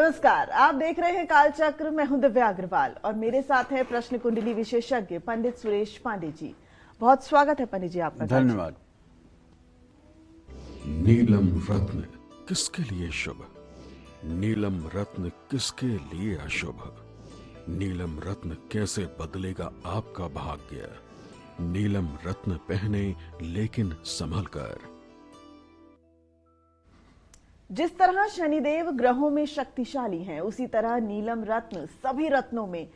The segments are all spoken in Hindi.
नमस्कार, आप देख रहे हैं कालचक्र। मैं हूं दिव्या अग्रवाल और मेरे साथ है प्रश्न कुंडली विशेषज्ञ पंडित सुरेश पांडे जी। बहुत स्वागत है पंडित जी आपका। धन्यवाद। नीलम रत्न किसके लिए शुभ? नीलम रत्न किसके लिए अशुभ? नीलम रत्न कैसे बदलेगा आपका भाग्य? नीलम रत्न पहने लेकिन संभल कर। जिस तरह शनिदेव ग्रहों में शक्तिशाली हैं, उसी तरह नीलम रत्न सभी रत्नों में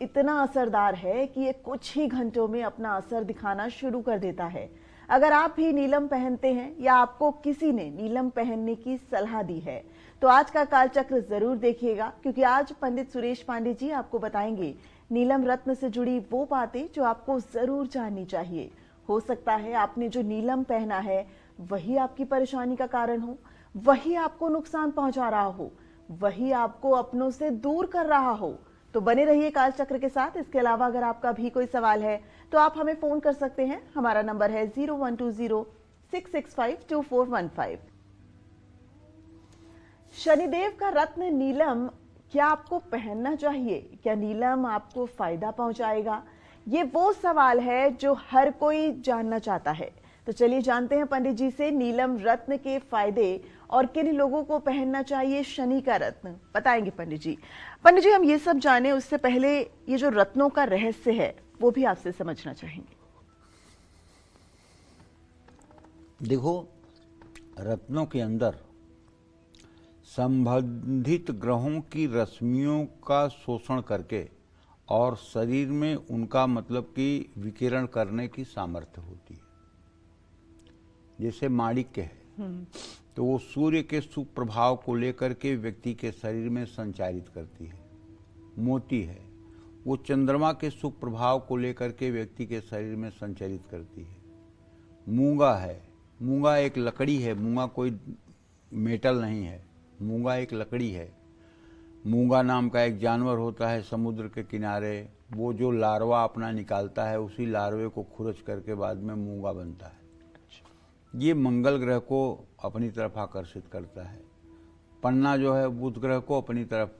इतना असरदार है कि ये कुछ ही घंटों में अपना असर दिखाना शुरू कर देता है। अगर आप भी नीलम पहनते हैं या आपको किसी ने नीलम पहनने की सलाह दी है तो आज का कालचक्र जरूर देखिएगा, क्योंकि आज पंडित सुरेश पांडे जी आपको बताएंगे नीलम रत्न से जुड़ी वो बातें जो आपको जरूर जाननी चाहिए। हो सकता है आपने जो नीलम पहना है वही आपकी परेशानी का कारण हो, वही आपको नुकसान पहुंचा रहा हो, वही आपको अपनों से दूर कर रहा हो। तो बने रहिए कालचक्र के साथ। इसके अलावा अगर आपका भी कोई सवाल है तो आप हमें फोन कर सकते हैं। हमारा नंबर है 0120-665-2415। शनिदेव का रत्न नीलम क्या आपको पहनना चाहिए? क्या नीलम आपको फायदा पहुंचाएगा? ये वो सवाल है जो हर कोई जानना चाहता है। तो चलिए जानते हैं पंडित जी से नीलम रत्न के फायदे और किन लोगों को पहनना चाहिए शनि का रत्न। बताएंगे पंडित जी। पंडित जी, हम ये सब जाने उससे पहले ये जो रत्नों का रहस्य है वो भी आपसे समझना चाहेंगे। देखो, रत्नों के अंदर संबंधित ग्रहों की रश्मियों का शोषण करके और शरीर में उनका मतलब कि विकिरण करने की सामर्थ्य होती है। जैसे माणिक्य है तो वो सूर्य के सुप्रभाव को लेकर के व्यक्ति के शरीर में संचारित करती है। मोती है वो चंद्रमा के सुप्रभाव को लेकर के व्यक्ति के शरीर में संचारित करती है। मूंगा है, मूंगा एक लकड़ी है, मूंगा कोई मेटल नहीं है, मूंगा एक लकड़ी है। मूंगा नाम का एक जानवर होता है समुद्र के किनारे, वो जो लार्वा अपना निकालता है उसी लार्वे को खुरच करके बाद में मूंगा बनता है। ये मंगल ग्रह को अपनी तरफ आकर्षित करता है। पन्ना जो है बुध ग्रह को अपनी तरफ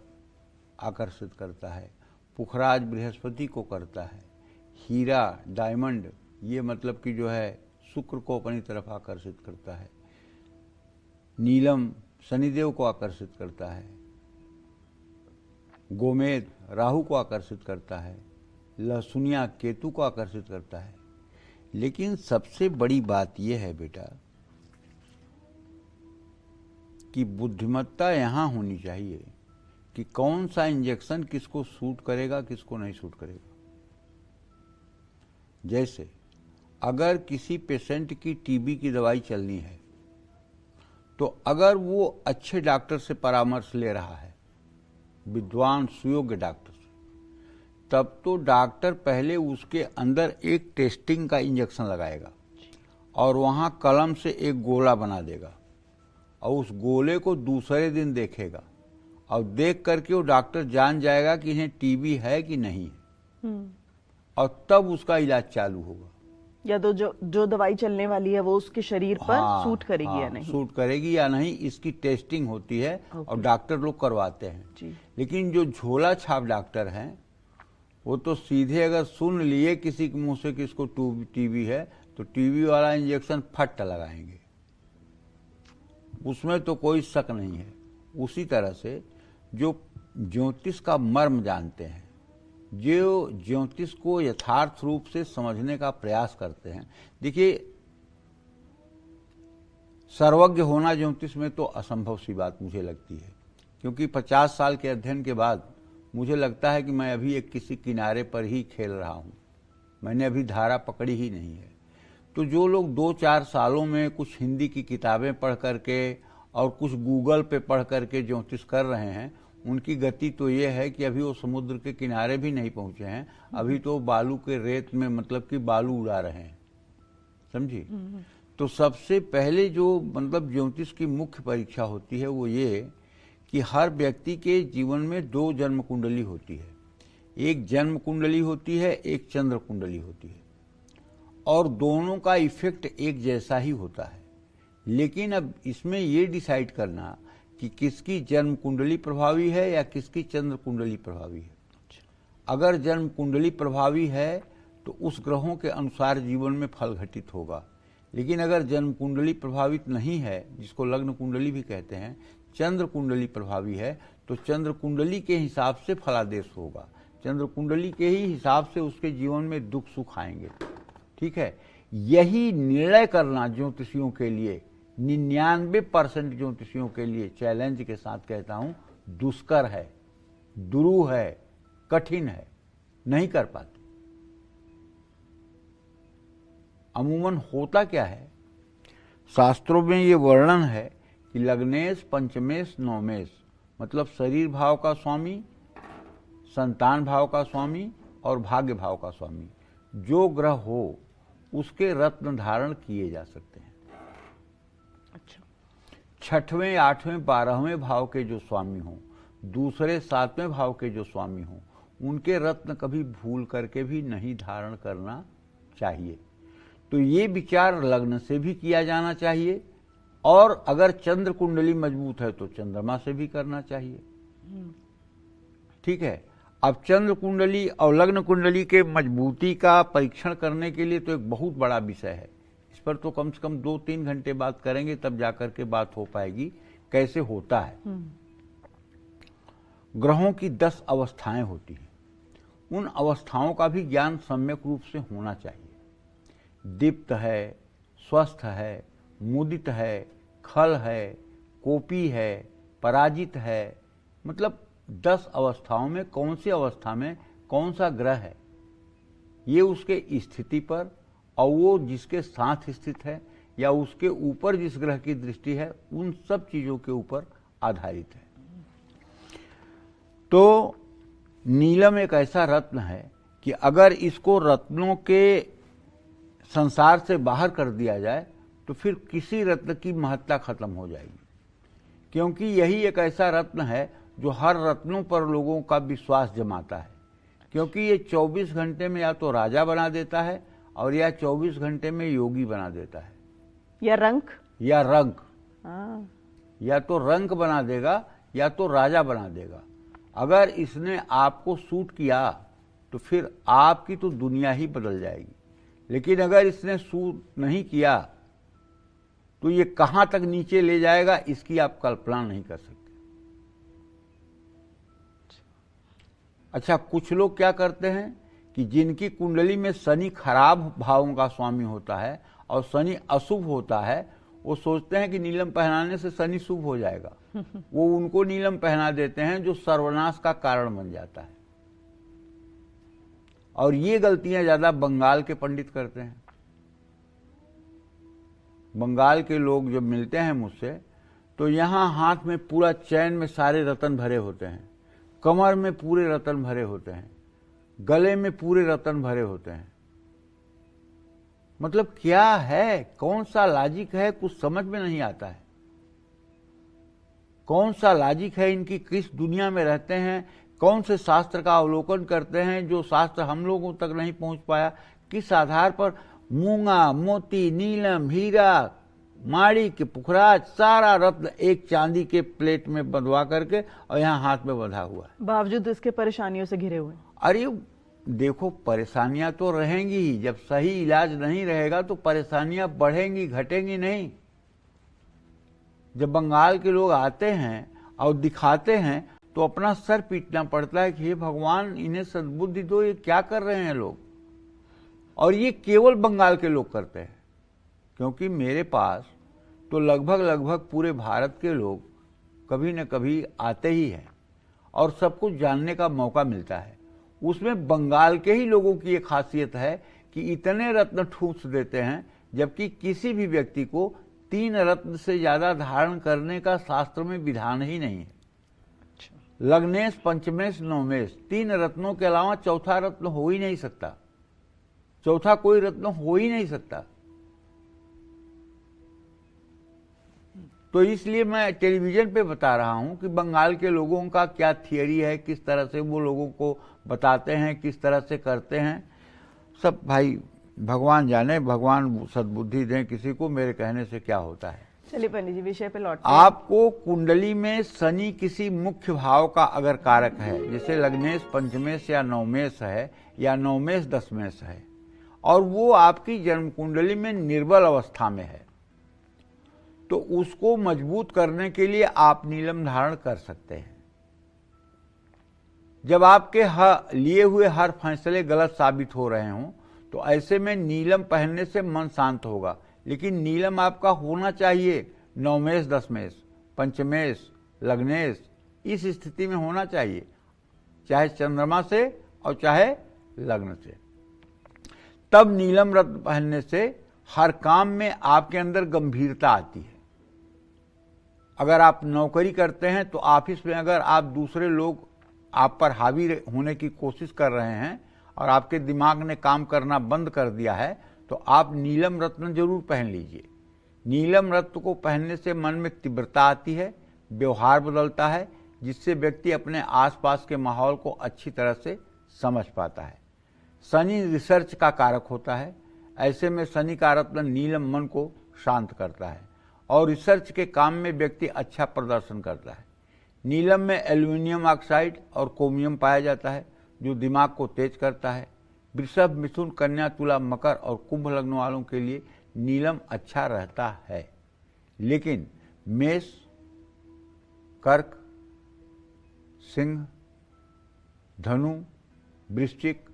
आकर्षित करता है। पुखराज बृहस्पति को करता है। हीरा, डायमंड, ये मतलब कि जो है शुक्र को अपनी तरफ आकर्षित करता है। नीलम शनिदेव को आकर्षित करता है। गोमेद राहु को आकर्षित करता है। लहसुनिया केतु को आकर्षित करता है। लेकिन सबसे बड़ी बात यह है बेटा कि बुद्धिमत्ता यहां होनी चाहिए कि कौन सा इंजेक्शन किसको सूट करेगा, किसको नहीं सूट करेगा। जैसे अगर किसी पेशेंट की टीबी की दवाई चलनी है तो अगर वो अच्छे डॉक्टर से परामर्श ले रहा है, विद्वान सुयोग्य डॉक्टर, तब तो डॉक्टर पहले उसके अंदर एक टेस्टिंग का इंजेक्शन लगाएगा और वहां कलम से एक गोला बना देगा और उस गोले को दूसरे दिन देखेगा और देख करके वो डॉक्टर जान जाएगा कि इन्हें टीबी है कि नहीं है और तब उसका इलाज चालू होगा। या तो जो दवाई चलने वाली है वो उसके शरीर पर सूट करेगी या नहीं, सूट करेगी या नहीं, इसकी टेस्टिंग होती है और डॉक्टर लोग करवाते हैं। लेकिन जो झोला छाप डॉक्टर हैं वो तो सीधे अगर सुन लिए किसी के मुंह से कि इसको टीबी है तो टीबी वाला इंजेक्शन फट लगाएंगे, उसमें तो कोई शक नहीं है। उसी तरह से जो ज्योतिष का मर्म जानते हैं, जो ज्योतिष को यथार्थ रूप से समझने का प्रयास करते हैं, देखिए सर्वज्ञ होना ज्योतिष में तो असंभव सी बात मुझे लगती है, क्योंकि 50 साल के अध्ययन के बाद मुझे लगता है कि मैं अभी एक किसी किनारे पर ही खेल रहा हूं, मैंने अभी धारा पकड़ी ही नहीं है। तो जो लोग 2-4 सालों में कुछ हिंदी की किताबें पढ़ करके और कुछ गूगल पे पढ़ करके ज्योतिष कर रहे हैं, उनकी गति तो ये है कि अभी वो समुद्र के किनारे भी नहीं पहुंचे हैं, अभी तो बालू के रेत में मतलब कि बालू उड़ा रहे हैं, समझी। तो सबसे पहले जो मतलब ज्योतिष की मुख्य परीक्षा होती है वो ये कि हर व्यक्ति के जीवन में 2 जन्म कुंडली होती है। एक जन्म कुंडली होती है, एक चंद्र कुंडली होती है, और दोनों का इफेक्ट एक जैसा ही होता है। लेकिन अब इसमें ये डिसाइड करना कि किसकी जन्म कुंडली प्रभावी है या किसकी चंद्र कुंडली प्रभावी है। अगर जन्म कुंडली प्रभावी है तो उस ग्रहों के अनुसार जीवन में फल घटित होगा, लेकिन अगर जन्म कुंडली प्रभावित नहीं है, जिसको लग्न कुंडली भी कहते हैं, चंद्र कुंडली प्रभावी है, तो चंद्र कुंडली के हिसाब से फलादेश होगा, चंद्र कुंडली के ही हिसाब से उसके जीवन में दुख सुख आएंगे। ठीक है, यही निर्णय करना ज्योतिषियों के लिए 99% ज्योतिषियों के लिए चैलेंज के साथ कहता हूं, दुष्कर है, दुरूह है, कठिन है, नहीं कर पाते। अमूमन होता क्या है, शास्त्रों में ये वर्णन है कि लग्नेश पंचमेश नवमेश, मतलब शरीर भाव का स्वामी, संतान भाव का स्वामी और भाग्य भाव का स्वामी, जो ग्रह हो उसके रत्न धारण किए जा सकते हैं। अच्छा, छठवें, आठवें, 12वें भाव के जो स्वामी हों, दूसरे 7वें भाव के जो स्वामी हों, उनके रत्न कभी भूल करके भी नहीं धारण करना चाहिए। तो ये विचार लग्न से भी किया जाना चाहिए, और अगर चंद्र कुंडली मजबूत है तो चंद्रमा से भी करना चाहिए। ठीक है, अब चंद्र कुंडली और लग्न कुंडली के मजबूती का परीक्षण करने के लिए तो एक बहुत बड़ा विषय है, इस पर तो कम से कम 2-3 घंटे बात करेंगे, तब जाकर के बात हो पाएगी कैसे होता है। ग्रहों की 10 अवस्थाएं होती हैं, उन अवस्थाओं का भी ज्ञान सम्यक रूप से होना चाहिए। दीप्त है, स्वस्थ है, मुदित है, खल है, कोपी है, पराजित है, मतलब 10 अवस्थाओं में कौन सी अवस्था में कौन सा ग्रह है, ये उसके स्थिति पर और वो जिसके साथ स्थित है या उसके ऊपर जिस ग्रह की दृष्टि है, उन सब चीजों के ऊपर आधारित है। तो नीलम एक ऐसा रत्न है कि अगर इसको रत्नों के संसार से बाहर कर दिया जाए तो फिर किसी रत्न की महत्ता खत्म हो जाएगी, क्योंकि यही एक ऐसा रत्न है जो हर रत्नों पर लोगों का विश्वास जमाता है, क्योंकि ये 24 घंटे में या तो राजा बना देता है और या 24 घंटे में योगी बना देता है, या रंक, या रंक, हाँ, या तो रंक बना देगा या तो राजा बना देगा। अगर इसने आपको सूट किया तो फिर आपकी तो दुनिया ही बदल जाएगी, लेकिन अगर इसने सूट नहीं किया तो ये कहां तक नीचे ले जाएगा इसकी आप कल्पना नहीं कर सकते। अच्छा, कुछ लोग क्या करते हैं कि जिनकी कुंडली में शनि खराब भावों का स्वामी होता है और शनि अशुभ होता है, वो सोचते हैं कि नीलम पहनाने से शनि शुभ हो जाएगा, वो उनको नीलम पहना देते हैं जो सर्वनाश का कारण बन जाता है। और ये गलतियां ज्यादा बंगाल के पंडित करते हैं। बंगाल के लोग जब मिलते हैं मुझसे तो यहाँ हाथ में पूरा चैन में सारे रतन भरे होते हैं, कमर में पूरे रतन भरे होते हैं, गले में पूरे रतन भरे होते हैं। मतलब क्या है, कौन सा लॉजिक है, कुछ समझ में नहीं आता है। कौन सा लॉजिक है इनकी, किस दुनिया में रहते हैं, कौन से शास्त्र का अवलोकन करते हैं जो शास्त्र हम लोगों तक नहीं पहुंच पाया, किस आधार पर मूंगा, मोती, नीलम, हीरा, माणिक, पुखराज, सारा रत्न एक चांदी के प्लेट में बंधवा करके और यहाँ हाथ में बंधा हुआ है, बावजूद इसके परेशानियों से घिरे हुए। अरे देखो, परेशानियां तो रहेंगी ही, जब सही इलाज नहीं रहेगा तो परेशानियां बढ़ेंगी, घटेंगी नहीं। जब बंगाल के लोग आते हैं और दिखाते हैं तो अपना सर पीटना पड़ता है कि हे भगवान, इन्हें सद्बुद्धि दो, ये क्या कर रहे हैं लोग। और ये केवल बंगाल के लोग करते हैं, क्योंकि मेरे पास तो लगभग पूरे भारत के लोग कभी न कभी आते ही हैं और सब कुछ जानने का मौका मिलता है। उसमें बंगाल के ही लोगों की एक खासियत है कि इतने रत्न ठूस देते हैं, जबकि किसी भी व्यक्ति को 3 रत्न से ज्यादा धारण करने का शास्त्र में विधान ही नहीं है। लग्नेश, पंचमेश, नवमेश, 3 रत्नों के अलावा चौथा रत्न हो ही नहीं सकता, चौथा कोई रत्न हो ही नहीं सकता। तो इसलिए मैं टेलीविजन पे बता रहा हूं कि बंगाल के लोगों का क्या थियरी है, किस तरह से वो लोगों को बताते हैं, किस तरह से करते हैं, सब भाई भगवान जाने, भगवान सद्बुद्धि दें किसी को, मेरे कहने से क्या होता है। चलिए पंडित जी विषय पे लौटते हैं। आपको कुंडली में शनि किसी मुख्य भाव का अगर कारक है, जैसे लग्नेश पंचमेश या नवमेश है या नवमेश दशमेश है, और वो आपकी जन्म कुंडली में निर्बल अवस्था में है, तो उसको मजबूत करने के लिए आप नीलम धारण कर सकते हैं। जब आपके लिए हुए हर फैसले गलत साबित हो रहे हों, तो ऐसे में नीलम पहनने से मन शांत होगा। लेकिन नीलम आपका होना चाहिए नवमेश दशमेश पंचमेश लग्नेश, इस स्थिति में होना चाहिए, चाहे चंद्रमा से और चाहे लग्न से। तब नीलम रत्न पहनने से हर काम में आपके अंदर गंभीरता आती है। अगर आप नौकरी करते हैं तो ऑफिस में अगर आप दूसरे लोग आप पर हावी होने की कोशिश कर रहे हैं और आपके दिमाग ने काम करना बंद कर दिया है, तो आप नीलम रत्न जरूर पहन लीजिए। नीलम रत्न को पहनने से मन में तीव्रता आती है, व्यवहार बदलता है, जिससे व्यक्ति अपने आसपास के माहौल को अच्छी तरह से समझ पाता है। शनि रिसर्च का कारक होता है, ऐसे में शनि का रत्न नीलम मन को शांत करता है और रिसर्च के काम में व्यक्ति अच्छा प्रदर्शन करता है। नीलम में एल्यूमिनियम ऑक्साइड और क्रोमियम पाया जाता है, जो दिमाग को तेज करता है। वृषभ, मिथुन, कन्या, तुला, मकर और कुंभ लग्न वालों के लिए नीलम अच्छा रहता है। लेकिन मेष, कर्क, सिंह, धनु, वृश्चिक,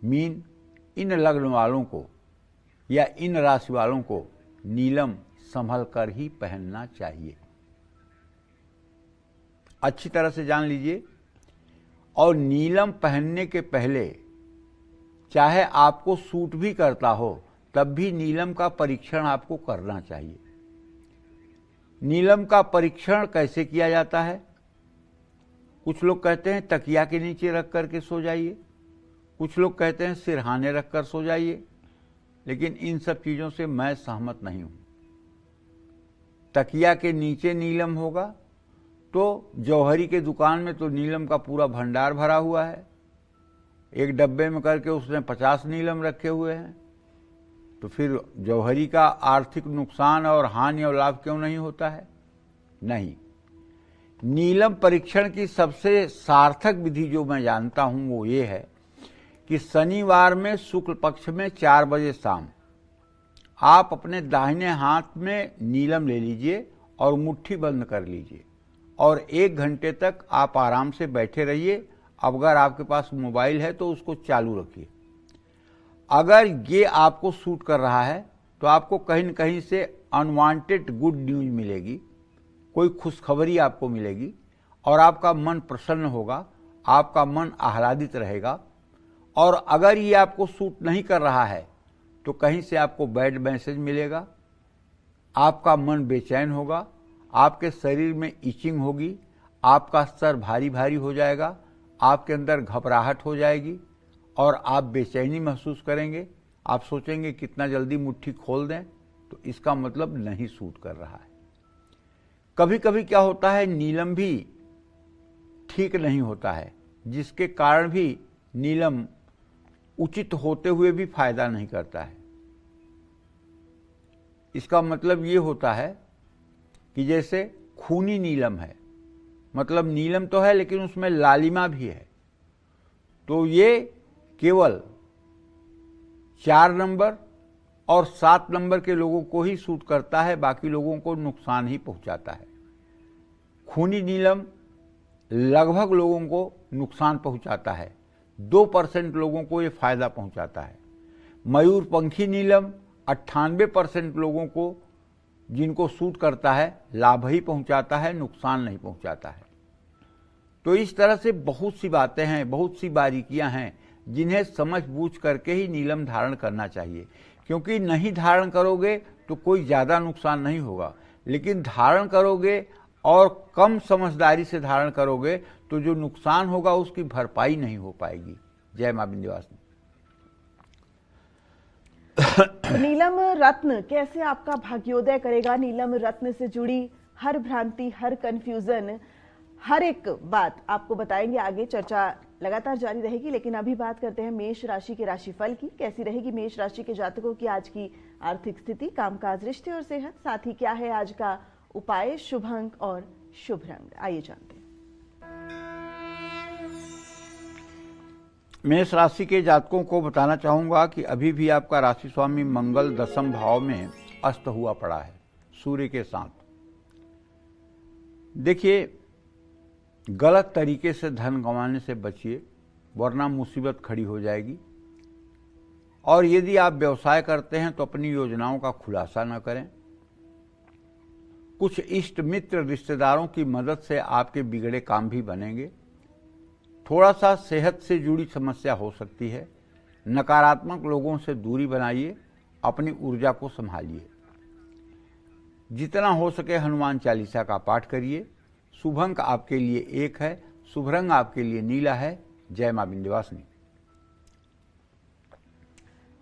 मीन, इन लग्न वालों को या इन राशि वालों को नीलम संभल कर ही पहनना चाहिए। अच्छी तरह से जान लीजिए। और नीलम पहनने के पहले चाहे आपको सूट भी करता हो, तब भी नीलम का परीक्षण आपको करना चाहिए। नीलम का परीक्षण कैसे किया जाता है? कुछ लोग कहते हैं तकिया के नीचे रख करके सो जाइए, कुछ लोग कहते हैं सिरहाने रख कर सो जाइए, लेकिन इन सब चीज़ों से मैं सहमत नहीं हूँ। तकिया के नीचे नीलम होगा तो जौहरी के दुकान में तो नीलम का पूरा भंडार भरा हुआ है, एक डब्बे में करके उसने 50 नीलम रखे हुए हैं, तो फिर जौहरी का आर्थिक नुकसान और हानि और लाभ क्यों नहीं होता है? नहीं। नीलम परीक्षण की सबसे सार्थक विधि जो मैं जानता हूं वो ये है कि शनिवार में शुक्ल पक्ष में 4 बजे शाम आप अपने दाहिने हाथ में नीलम ले लीजिए और मुट्ठी बंद कर लीजिए और 1 घंटे तक आप आराम से बैठे रहिए। अब अगर आपके पास मोबाइल है तो उसको चालू रखिए। अगर ये आपको सूट कर रहा है तो आपको कहीं न कहीं से अनवांटेड गुड न्यूज मिलेगी, कोई खुशखबरी आपको मिलेगी और आपका मन प्रसन्न होगा, आपका मन आह्लादित रहेगा। और अगर ये आपको सूट नहीं कर रहा है तो कहीं से आपको बैड मैसेज मिलेगा, आपका मन बेचैन होगा, आपके शरीर में इचिंग होगी, आपका सर भारी भारी हो जाएगा, आपके अंदर घबराहट हो जाएगी और आप बेचैनी महसूस करेंगे। आप सोचेंगे कितना जल्दी मुट्ठी खोल दें, तो इसका मतलब नहीं सूट कर रहा है। कभी कभी क्या होता है, नीलम भी ठीक नहीं होता है, जिसके कारण भी नीलम उचित होते हुए भी फायदा नहीं करता है। इसका मतलब ये होता है कि जैसे खूनी नीलम है, मतलब नीलम तो है लेकिन उसमें लालिमा भी है, तो ये केवल 4 नंबर और 7 नंबर के लोगों को ही सूट करता है, बाकी लोगों को नुकसान ही पहुंचाता है। खूनी नीलम लगभग लोगों को नुकसान पहुंचाता है, 2% लोगों को ये फायदा पहुंचाता है। मयूरपंखी नीलम 98% लोगों को जिनको सूट करता है लाभ ही पहुंचाता है, नुकसान नहीं पहुंचाता है। तो इस तरह से बहुत सी बातें हैं, बहुत सी बारीकियां हैं जिन्हें समझ बूझ करके ही नीलम धारण करना चाहिए, क्योंकि नहीं धारण करोगे तो कोई ज़्यादा नुकसान नहीं होगा, लेकिन धारण करोगे और कम समझदारी से धारण करोगे तो जो नुकसान होगा उसकी भरपाई नहीं हो पाएगी। जय मां विंध्यवासिनी। नीलम रत्न कैसे आपका भाग्योदय करेगा? नीलम रत्न से जुड़ी हर भ्रांति, हर कंफ्यूजन, हर एक बात आपको बताएंगे। आगे चर्चा लगातार जारी रहेगी, लेकिन अभी बात करते हैं मेष राशि के राशिफल की। कैसी रहेगी मेष राशि के जातकों की आज की आर्थिक स्थिति, कामकाज, रिश्ते और सेहत, साथ ही क्या है आज का उपाय, शुभ अंक और शुभ रंग, आइए जानते हैं। मेष राशि के जातकों को बताना चाहूंगा कि अभी भी आपका राशि स्वामी मंगल 10वें भाव में अस्त हुआ पड़ा है सूर्य के साथ। देखिए, गलत तरीके से धन गंवाने से बचिए, वरना मुसीबत खड़ी हो जाएगी। और यदि आप व्यवसाय करते हैं तो अपनी योजनाओं का खुलासा न करें। कुछ इष्ट मित्र रिश्तेदारों की मदद से आपके बिगड़े काम भी बनेंगे। थोड़ा सा सेहत से जुड़ी समस्या हो सकती है। नकारात्मक लोगों से दूरी बनाइए, अपनी ऊर्जा को संभालिए। जितना हो सके हनुमान चालीसा का पाठ करिए। शुभ अंक आपके लिए 1 है, शुभ रंग आपके लिए नीला है। जय मां विंध्यवासिनी।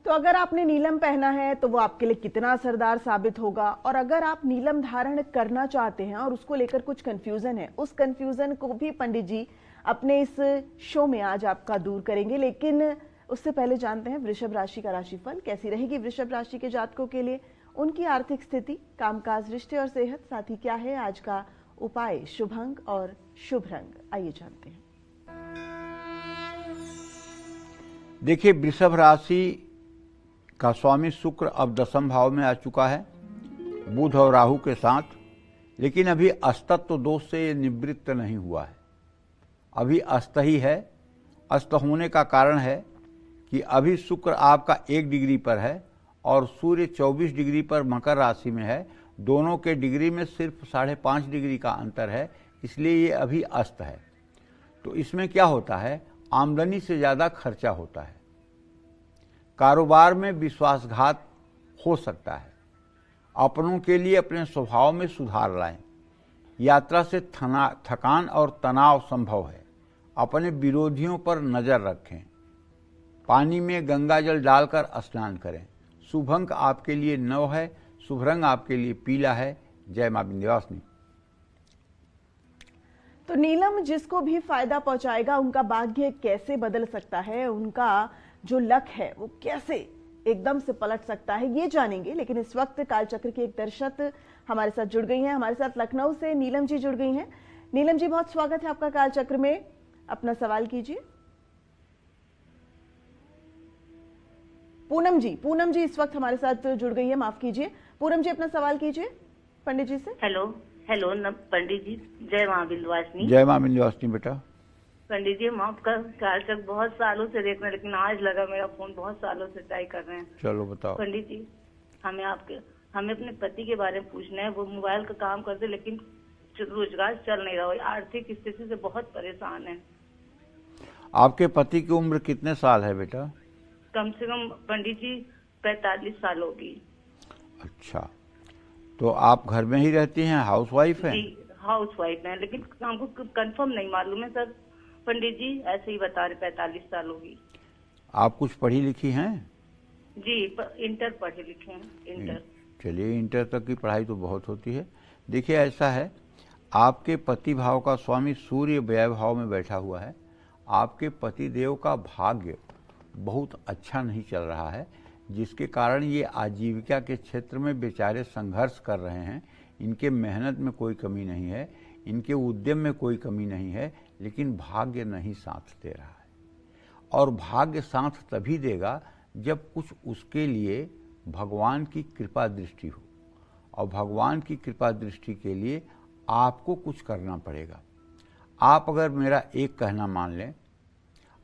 तो अगर आपने नीलम पहना है तो वो आपके लिए कितना असरदार साबित होगा, और अगर आप नीलम धारण करना चाहते हैं और उसको लेकर कुछ कंफ्यूजन है, उस कंफ्यूजन को भी पंडित जी अपने इस शो में आज आपका दूर करेंगे। लेकिन उससे पहले जानते हैं वृषभ राशि का राशिफल कैसी रहेगी वृषभ राशि के जातकों के लिए, उनकी आर्थिक स्थिति, कामकाज, रिश्ते और सेहत, साथ ही क्या है आज का उपाय, शुभ अंक और शुभ रंग, आइए जानते हैं। देखिए, वृषभ राशि का स्वामी शुक्र अब 10वें भाव में आ चुका है बुध और राहु के साथ, लेकिन अभी अस्तत्व दोष से ये निवृत्त नहीं हुआ है, अभी अस्त ही है। अस्त होने का कारण है कि अभी शुक्र आपका 1 डिग्री पर है और सूर्य 24 डिग्री पर मकर राशि में है। दोनों के डिग्री में सिर्फ 5.5 डिग्री का अंतर है, इसलिए ये अभी अस्त है। तो इसमें क्या होता है, आमदनी से ज़्यादा खर्चा होता है। कारोबार में विश्वासघात हो सकता है। अपनों के लिए अपने स्वभाव में सुधार लाएं। यात्रा से थकान और तनाव संभव है। अपने विरोधियों पर नज़र रखें। पानी में गंगा जल डालकर स्नान करें। शुभ अंक आपके लिए 9 है, शुभ रंग आपके लिए पीला है। जय मां विंध्यवासिनी। तो नीलम जिसको भी फायदा पहुंचाएगा, उनका भाग्य कैसे बदल सकता है, उनका जो लक है वो कैसे एकदम से पलट सकता है, ये जानेंगे। लेकिन इस वक्त कालचक्र की एक दर्शक हमारे साथ जुड़ गई हैं। हमारे साथ लखनऊ से नीलम जी जुड़ गई हैं। नीलम जी, बहुत स्वागत है आपका कालचक्र में। अपना सवाल कीजिए। पूनम जी इस वक्त हमारे साथ जुड़ गई है, माफ कीजिए। पूनम जी, अपना सवाल कीजिए पंडित जी से। हेलो पंडित जी, जय मां विंध्यवासिनी। जय मां विंध्यवासिनी बेटा। पंडित जी, हम आपका कालचक्र बहुत सालों से देख रहे हैं, लेकिन आज लगा मेरा फोन, बहुत सालों से ट्राई कर रहे हैं। चलो बताओ। पंडित जी, हमें अपने पति के बारे में पूछना है। वो मोबाइल का काम करते, लेकिन रोजगार चल नहीं रहा है, आर्थिक स्थिति से बहुत परेशान है। आपके पति की उम्र कितने साल है बेटा? कम से कम पंडित जी 45 साल होगी। अच्छा, तो आप घर में ही रहती हैं, हाउसवाइफ हैं? जी, हाउसवाइफ है, लेकिन हमको कंफर्म नहीं मालूम है सर। पंडित जी ऐसे ही बता रहे, 45 साल होगी। आप कुछ पढ़ी लिखी हैं? जी, इंटर पढ़े लिखे हैं, इंटर। चलिए, इंटर तक की पढ़ाई तो बहुत होती है। देखिए, ऐसा है, आपके पति भाव का स्वामी सूर्य व्यय भाव में बैठा हुआ है। आपके पति देव का भाग्य बहुत अच्छा नहीं चल रहा है, जिसके कारण ये आजीविका के क्षेत्र में बेचारे संघर्ष कर रहे हैं। इनके मेहनत में कोई कमी नहीं है, इनके उद्यम में कोई कमी नहीं है, लेकिन भाग्य नहीं साथ दे रहा है। और भाग्य साथ तभी देगा जब कुछ उसके लिए भगवान की कृपा दृष्टि हो, और भगवान की कृपा दृष्टि के लिए आपको कुछ करना पड़ेगा। आप अगर मेरा एक कहना मान लें,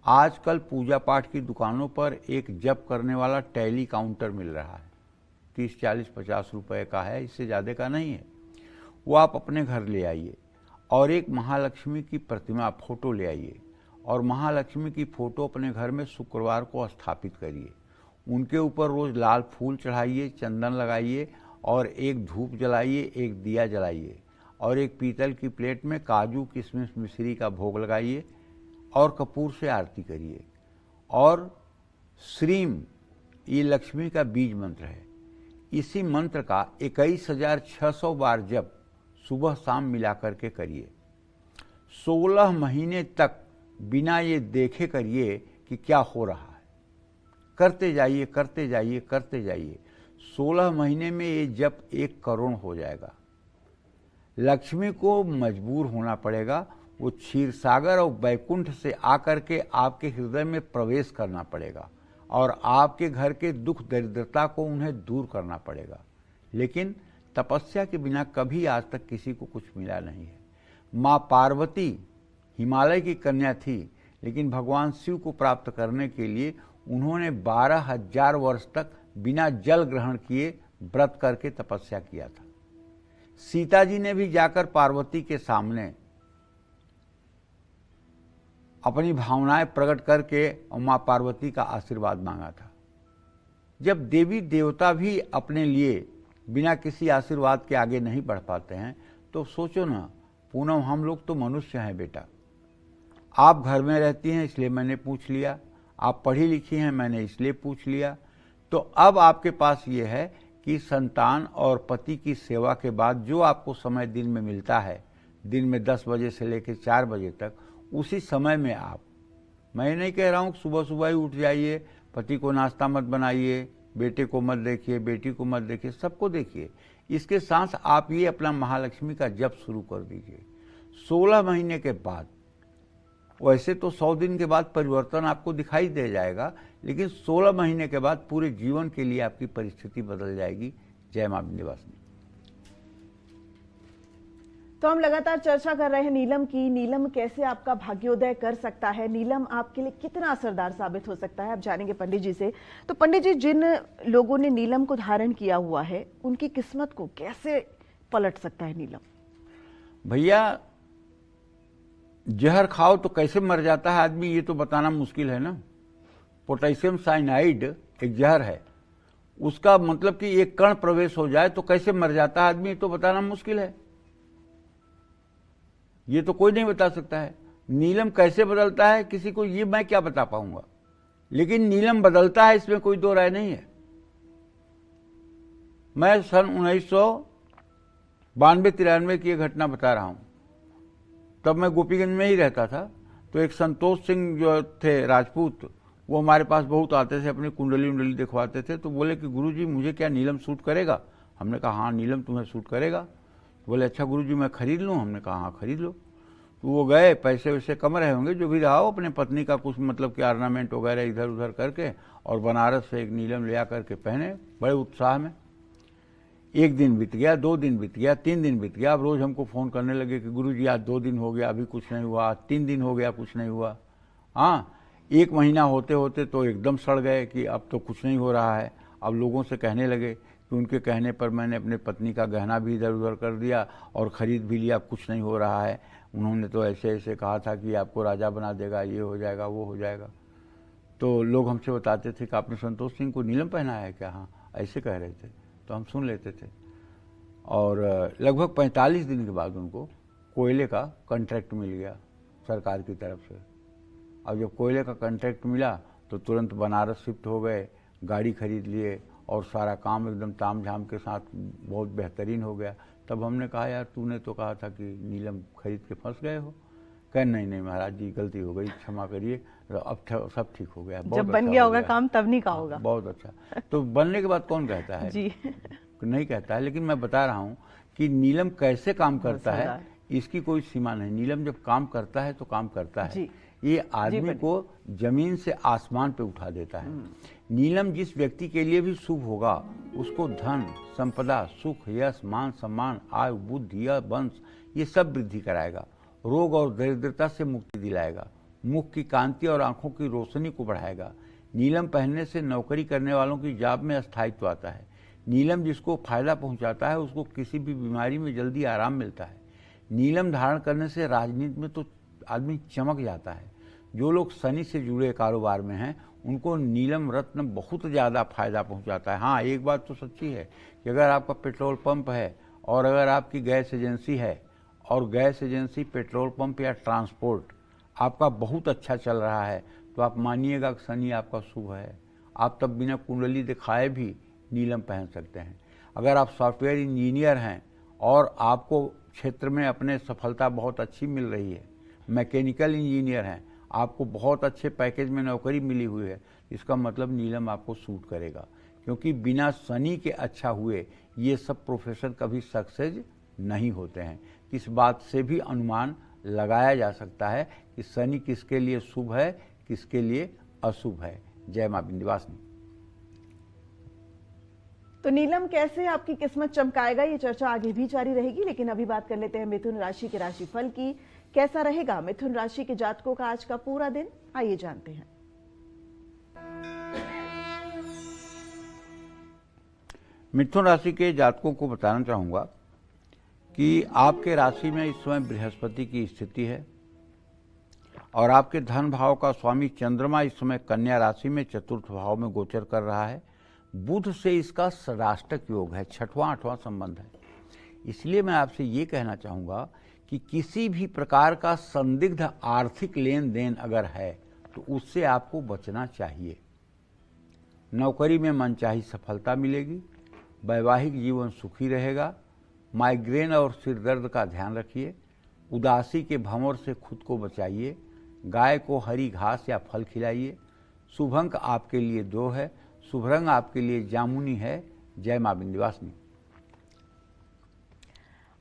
आजकल पूजा पाठ की दुकानों पर एक जप करने वाला टैली काउंटर मिल रहा है, 30, 40, 50 रुपए का है, इससे ज़्यादा का नहीं है। वो आप अपने घर ले आइए और एक महालक्ष्मी की प्रतिमा फोटो ले आइए, और महालक्ष्मी की फोटो अपने घर में शुक्रवार को स्थापित करिए। उनके ऊपर रोज़ लाल फूल चढ़ाइए, चंदन लगाइए, और एक धूप जलाइए, एक दिया जलाइए, और एक पीतल की प्लेट में काजू, किशमिश, मिश्री का भोग लगाइए, और कपूर से आरती करिए। और श्रीम, ये लक्ष्मी का बीज मंत्र है, इसी मंत्र का 21,600 बार जप सुबह शाम मिला करके करिए। 16 महीने तक बिना ये देखे करिए कि क्या हो रहा है। करते जाइए, करते जाइए, करते जाइए। 16 महीने में ये जप 1 करोड़ हो जाएगा। लक्ष्मी को मजबूर होना पड़ेगा, वो क्षीर सागर और बैकुंठ से आकर के आपके हृदय में प्रवेश करना पड़ेगा और आपके घर के दुख दरिद्रता को उन्हें दूर करना पड़ेगा। लेकिन तपस्या के बिना कभी आज तक किसी को कुछ मिला नहीं है। माँ पार्वती हिमालय की कन्या थी, लेकिन भगवान शिव को प्राप्त करने के लिए उन्होंने 12,000 वर्ष तक बिना जल ग्रहण किए व्रत करके तपस्या किया था। सीता जी ने भी जाकर पार्वती के सामने अपनी भावनाएं प्रकट करके मां पार्वती का आशीर्वाद मांगा था। जब देवी देवता भी अपने लिए बिना किसी आशीर्वाद के आगे नहीं बढ़ पाते हैं, तो सोचो ना पूनम, हम लोग तो मनुष्य हैं बेटा। आप घर में रहती हैं इसलिए मैंने पूछ लिया, आप पढ़ी लिखी हैं मैंने इसलिए पूछ लिया। तो अब आपके पास ये है कि संतान और पति की सेवा के बाद जो आपको समय दिन में मिलता है, दिन में 10 बजे से लेकर 4 बजे तक, उसी समय में आप, मैं नहीं कह रहा हूँ सुबह सुबह ही उठ जाइए, पति को नाश्ता मत बनाइए, बेटे को मत देखिए, बेटी को मत देखिए, सबको देखिए। इसके साथ आप ये अपना महालक्ष्मी का जप शुरू कर दीजिए। 16 महीने के बाद, वैसे तो 100 दिन के बाद परिवर्तन आपको दिखाई दे जाएगा, लेकिन 16 महीने के बाद पूरे जीवन के लिए आपकी परिस्थिति बदल जाएगी। जय मां विंध्यवासिनी। तो हम लगातार चर्चा कर रहे हैं नीलम की। नीलम कैसे आपका भाग्योदय कर सकता है, नीलम आपके लिए कितना असरदार साबित हो सकता है, आप जानेंगे पंडित जी से। तो पंडित जी, जिन लोगों ने नीलम को धारण किया हुआ है, उनकी किस्मत को कैसे पलट सकता है नीलम? भैया, जहर खाओ तो कैसे मर जाता है आदमी, ये तो बताना मुश्किल है ना। पोटेशियम साइनाइड एक जहर है, उसका मतलब कि एक कण प्रवेश हो जाए तो कैसे मर जाता है आदमी, ये तो बताना मुश्किल है। ये तो कोई नहीं बता सकता है। नीलम कैसे बदलता है किसी को, ये मैं क्या बता पाऊंगा, लेकिन नीलम बदलता है, इसमें कोई दो राय नहीं है। मैं सन 1992-93 की ये घटना बता रहा हूं। तब मैं गोपीगंज में ही रहता था। तो एक संतोष सिंह जो थे राजपूत, वो हमारे पास बहुत आते थे, अपनी कुंडली उंडली दिखवाते थे। तो बोले कि गुरुजी मुझे क्या नीलम सूट करेगा? हमने कहा हाँ नीलम तुम्हें सूट करेगा। बोले अच्छा गुरुजी मैं खरीद लूँ? हमने कहा हाँ खरीद लो। तो वो गए, पैसे वैसे कम रहे होंगे जो भी रहा हो, अपने पत्नी का कुछ मतलब कि ऑर्नामेंट वगैरह इधर उधर करके और बनारस से एक नीलम ले आकर के पहने बड़े उत्साह में। 1 दिन बीत गया, 2 दिन बीत गया, 3 दिन बीत गया। अब रोज हमको फोन करने लगे कि गुरुजी आज 2 दिन हो गया अभी कुछ नहीं हुआ, 3 दिन हो गया कुछ नहीं हुआ। हाँ, 1 महीना होते होते तो एकदम सड़ गए कि अब तो कुछ नहीं हो रहा है। अब लोगों से कहने लगे कि उनके कहने पर मैंने अपने पत्नी का गहना भी इधर उधर कर दिया और खरीद भी लिया, कुछ नहीं हो रहा है। उन्होंने तो ऐसे ऐसे कहा था कि आपको राजा बना देगा, ये हो जाएगा वो हो जाएगा। तो लोग हमसे बताते थे कि आपने संतोष सिंह को नीलम पहना है क्या? हाँ, ऐसे कह रहे थे। तो हम सुन लेते थे। और लगभग 45 दिन के बाद उनको कोयले का कॉन्ट्रैक्ट मिल गया सरकार की तरफ से। अब जब कोयले का कॉन्ट्रैक्ट मिला तो तुरंत बनारस शिफ्ट हो गए, गाड़ी खरीद लिए और सारा काम एकदम ताम झाम के साथ बहुत बेहतरीन हो गया। तब हमने कहा यार तूने तो कहा था कि नीलम खरीद के फंस गए हो। कह नहीं नहीं महाराज जी गलती हो गई, क्षमा करिए, अब सब ठीक हो गया। जब बन गया होगा काम तब नहीं कहा होगा। बहुत अच्छा। तो बनने के बाद कौन कहता है जी नहीं कहता है, लेकिन मैं बता रहा हूँ कि नीलम कैसे काम करता है इसकी कोई सीमा नहीं। नीलम जब काम करता है तो काम करता है। ये आदमी को जमीन से आसमान पे उठा देता है। नीलम जिस व्यक्ति के लिए भी शुभ होगा उसको धन, संपदा, सुख, यश, मान, सम्मान, आयु, बुद्धि, वंश ये सब वृद्धि कराएगा। रोग और दरिद्रता से मुक्ति दिलाएगा। मुख की कांति और आंखों की रोशनी को बढ़ाएगा। नीलम पहनने से नौकरी करने वालों की जॉब में स्थायित्व आता है। नीलम जिसको फायदा पहुंचाता है उसको किसी भी बीमारी में जल्दी आराम मिलता है। नीलम धारण करने से राजनीति में तो आदमी चमक जाता है। जो लोग शनि से जुड़े कारोबार में हैं उनको नीलम रत्न बहुत ज़्यादा फायदा पहुंचाता है। हाँ, एक बात तो सच्ची है कि अगर आपका पेट्रोल पंप है और अगर आपकी गैस एजेंसी है और गैस एजेंसी, पेट्रोल पंप या ट्रांसपोर्ट आपका बहुत अच्छा चल रहा है तो आप मानिएगा कि शनि आपका शुभ है। आप तब बिना कुंडली दिखाए भी नीलम पहन सकते हैं। अगर आप सॉफ्टवेयर इंजीनियर हैं और आपको क्षेत्र में अपने सफलता बहुत अच्छी मिल रही है, मैकेनिकल इंजीनियर हैं, आपको बहुत अच्छे पैकेज में नौकरी मिली हुई है, इसका मतलब नीलम आपको सूट करेगा। क्योंकि बिना शनि के अच्छा हुए ये सब प्रोफेशन कभी सक्सेस नहीं होते हैं। इस बात से भी अनुमान लगाया जा सकता है कि शनि किसके लिए शुभ है, किसके लिए अशुभ है। जय मां विंध्यवासिनी। तो नीलम कैसे आपकी किस्मत चमकाएगा, ये चर्चा आगे भी जारी रहेगी, लेकिन अभी बात कर लेते हैं मिथुन राशि के राशिफल की। कैसा रहेगा मिथुन राशि के जातकों का आज का पूरा दिन, आइए जानते हैं। मिथुन राशि के जातकों को बताना चाहूंगा कि आपके राशि में इस समय बृहस्पति की स्थिति है और आपके धन भाव का स्वामी चंद्रमा इस समय कन्या राशि में चतुर्थ भाव में गोचर कर रहा है। बुध से इसका षडाष्टक योग है, 6वां 8वां संबंध है। इसलिए मैं आपसे ये कहना चाहूँगा कि किसी भी प्रकार का संदिग्ध आर्थिक लेन देन अगर है तो उससे आपको बचना चाहिए। नौकरी में मनचाही सफलता मिलेगी, वैवाहिक जीवन सुखी रहेगा। माइग्रेन और सिरदर्द का ध्यान रखिए। उदासी के भंवर से खुद को बचाइए। गाय को हरी घास या फल खिलाइए। शुभ अंक आपके लिए 2 है। शुभ रंग आपके लिए जामुनी है। जय मां विंध्यवासिनी।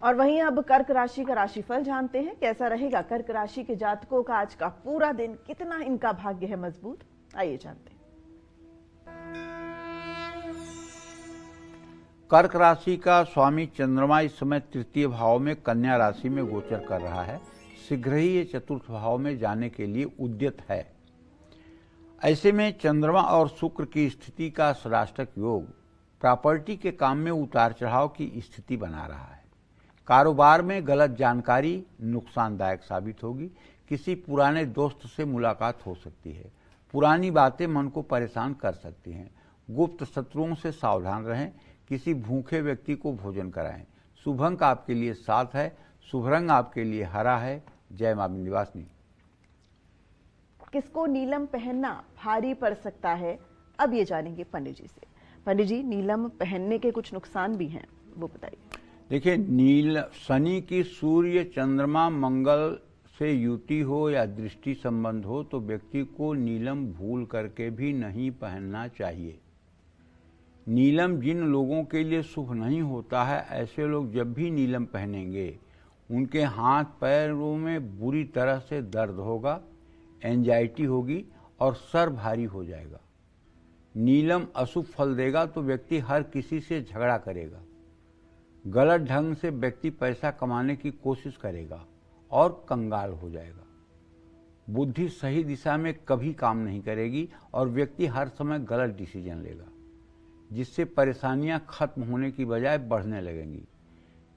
और वहीं अब कर्क राशि का राशिफल जानते हैं। कैसा रहेगा कर्क राशि के जातकों का आज का पूरा दिन, कितना इनका भाग्य है मजबूत, आइए जानते हैं। कर्क राशि का स्वामी चंद्रमा इस समय तृतीय भाव में कन्या राशि में गोचर कर रहा है। शीघ्र ही ये चतुर्थ भाव में जाने के लिए उद्यत है। ऐसे में चंद्रमा और शुक्र की स्थिति का षडाष्टक योग प्रॉपर्टी के काम में उतार चढ़ाव की स्थिति बना रहा है। कारोबार में गलत जानकारी नुकसानदायक साबित होगी। किसी पुराने दोस्त से मुलाकात हो सकती है। पुरानी बातें मन को परेशान कर सकती हैं। गुप्त शत्रुओं से सावधान रहें। किसी भूखे व्यक्ति को भोजन कराएं। शुभ अंक आपके लिए 7 है। शुभ रंग आपके लिए हरा है। जय मां विंध्यवासिनी। किसको नीलम पहनना भारी पड़ सकता है, अब ये जानेंगे पंडित जी से। पंडित जी, नीलम पहनने के कुछ नुकसान भी हैं, वो बताइए। देखिए, शनि की सूर्य चंद्रमा मंगल से युति हो या दृष्टि संबंध हो तो व्यक्ति को नीलम भूल करके भी नहीं पहनना चाहिए। नीलम जिन लोगों के लिए शुभ नहीं होता है, ऐसे लोग जब भी नीलम पहनेंगे उनके हाथ पैरों में बुरी तरह से दर्द होगा, एंजाइटी होगी और सर भारी हो जाएगा। नीलम अशुभ फल देगा तो व्यक्ति हर किसी से झगड़ा करेगा। गलत ढंग से व्यक्ति पैसा कमाने की कोशिश करेगा और कंगाल हो जाएगा। बुद्धि सही दिशा में कभी काम नहीं करेगी और व्यक्ति हर समय गलत डिसीजन लेगा, जिससे परेशानियां खत्म होने की बजाय बढ़ने लगेंगी।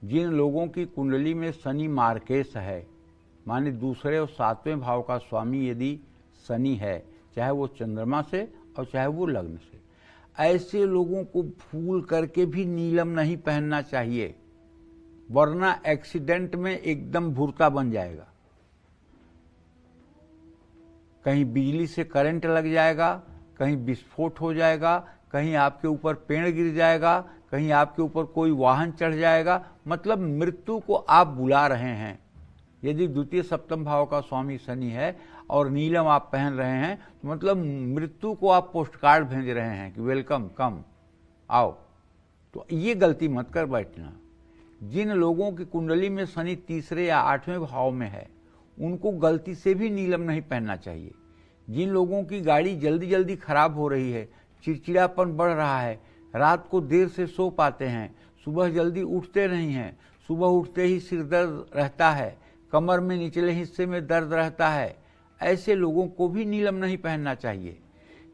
जिन लोगों की कुंडली में शनि मार्केश है, माने दूसरे और 7वें भाव का स्वामी यदि शनि है, चाहे वो चंद्रमा से और चाहे वो लग्न से, ऐसे लोगों को भूल करके भी नीलम नहीं पहनना चाहिए, वरना एक्सीडेंट में एकदम भुरता बन जाएगा। कहीं बिजली से करंट लग जाएगा, कहीं विस्फोट हो जाएगा, कहीं आपके ऊपर पेड़ गिर जाएगा, कहीं आपके ऊपर कोई वाहन चढ़ जाएगा। मतलब मृत्यु को आप बुला रहे हैं। यदि द्वितीय सप्तम भाव का स्वामी शनि है और नीलम आप पहन रहे हैं तो मतलब मृत्यु को आप पोस्ट कार्ड भेज रहे हैं कि वेलकम, कम आओ। तो ये गलती मत कर बैठना। जिन लोगों की कुंडली में शनि 3रे या 8वें भाव में है, उनको गलती से भी नीलम नहीं पहनना चाहिए। जिन लोगों की गाड़ी जल्दी जल्दी खराब हो रही है, चिड़चिड़ापन बढ़ रहा है, रात को देर से सो पाते हैं, सुबह जल्दी उठते नहीं हैं, सुबह उठते ही सिर दर्द रहता है, कमर में निचले हिस्से में दर्द रहता है, ऐसे लोगों को भी नीलम नहीं पहनना चाहिए।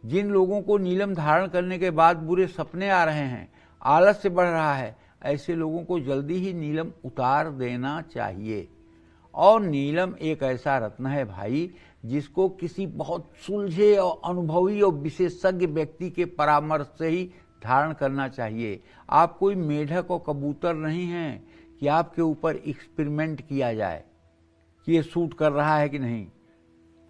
जिन लोगों को नीलम धारण करने के बाद बुरे सपने आ रहे हैं, आलस्य बढ़ रहा है, ऐसे लोगों को जल्दी ही नीलम उतार देना चाहिए। और नीलम एक ऐसा रत्न है भाई, जिसको किसी बहुत सुलझे और अनुभवी और विशेषज्ञ व्यक्ति के परामर्श से ही धारण करना चाहिए। आप कोई मेढक और कबूतर नहीं हैं कि आपके ऊपर एक्सपेरिमेंट किया जाए कि ये सूट कर रहा है कि नहीं।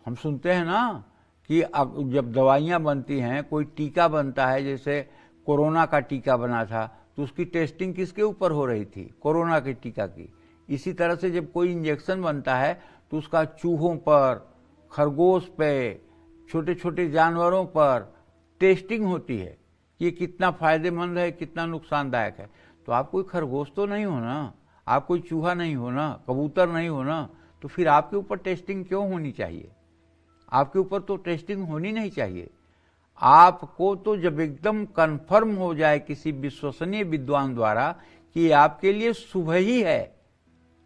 हम सुनते हैं ना कि जब दवाइयाँ बनती हैं, कोई टीका बनता है, जैसे कोरोना का टीका बना था तो उसकी टेस्टिंग किसके ऊपर हो रही थी? कोरोना के टीका की। इसी तरह से जब कोई इंजेक्शन बनता है तो उसका चूहों पर, खरगोश पे, छोटे छोटे जानवरों पर टेस्टिंग होती है कि ये कितना फायदेमंद है, कितना नुकसानदायक है। तो आप कोई खरगोश तो नहीं हो ना, आप कोई चूहा नहीं हो ना, कबूतर नहीं हो ना, तो फिर आपके ऊपर टेस्टिंग क्यों होनी चाहिए? आपके ऊपर तो टेस्टिंग होनी नहीं चाहिए। आपको तो जब एकदम कंफर्म हो जाए किसी विश्वसनीय विद्वान द्वारा कि ये आपके लिए शुभ ही है,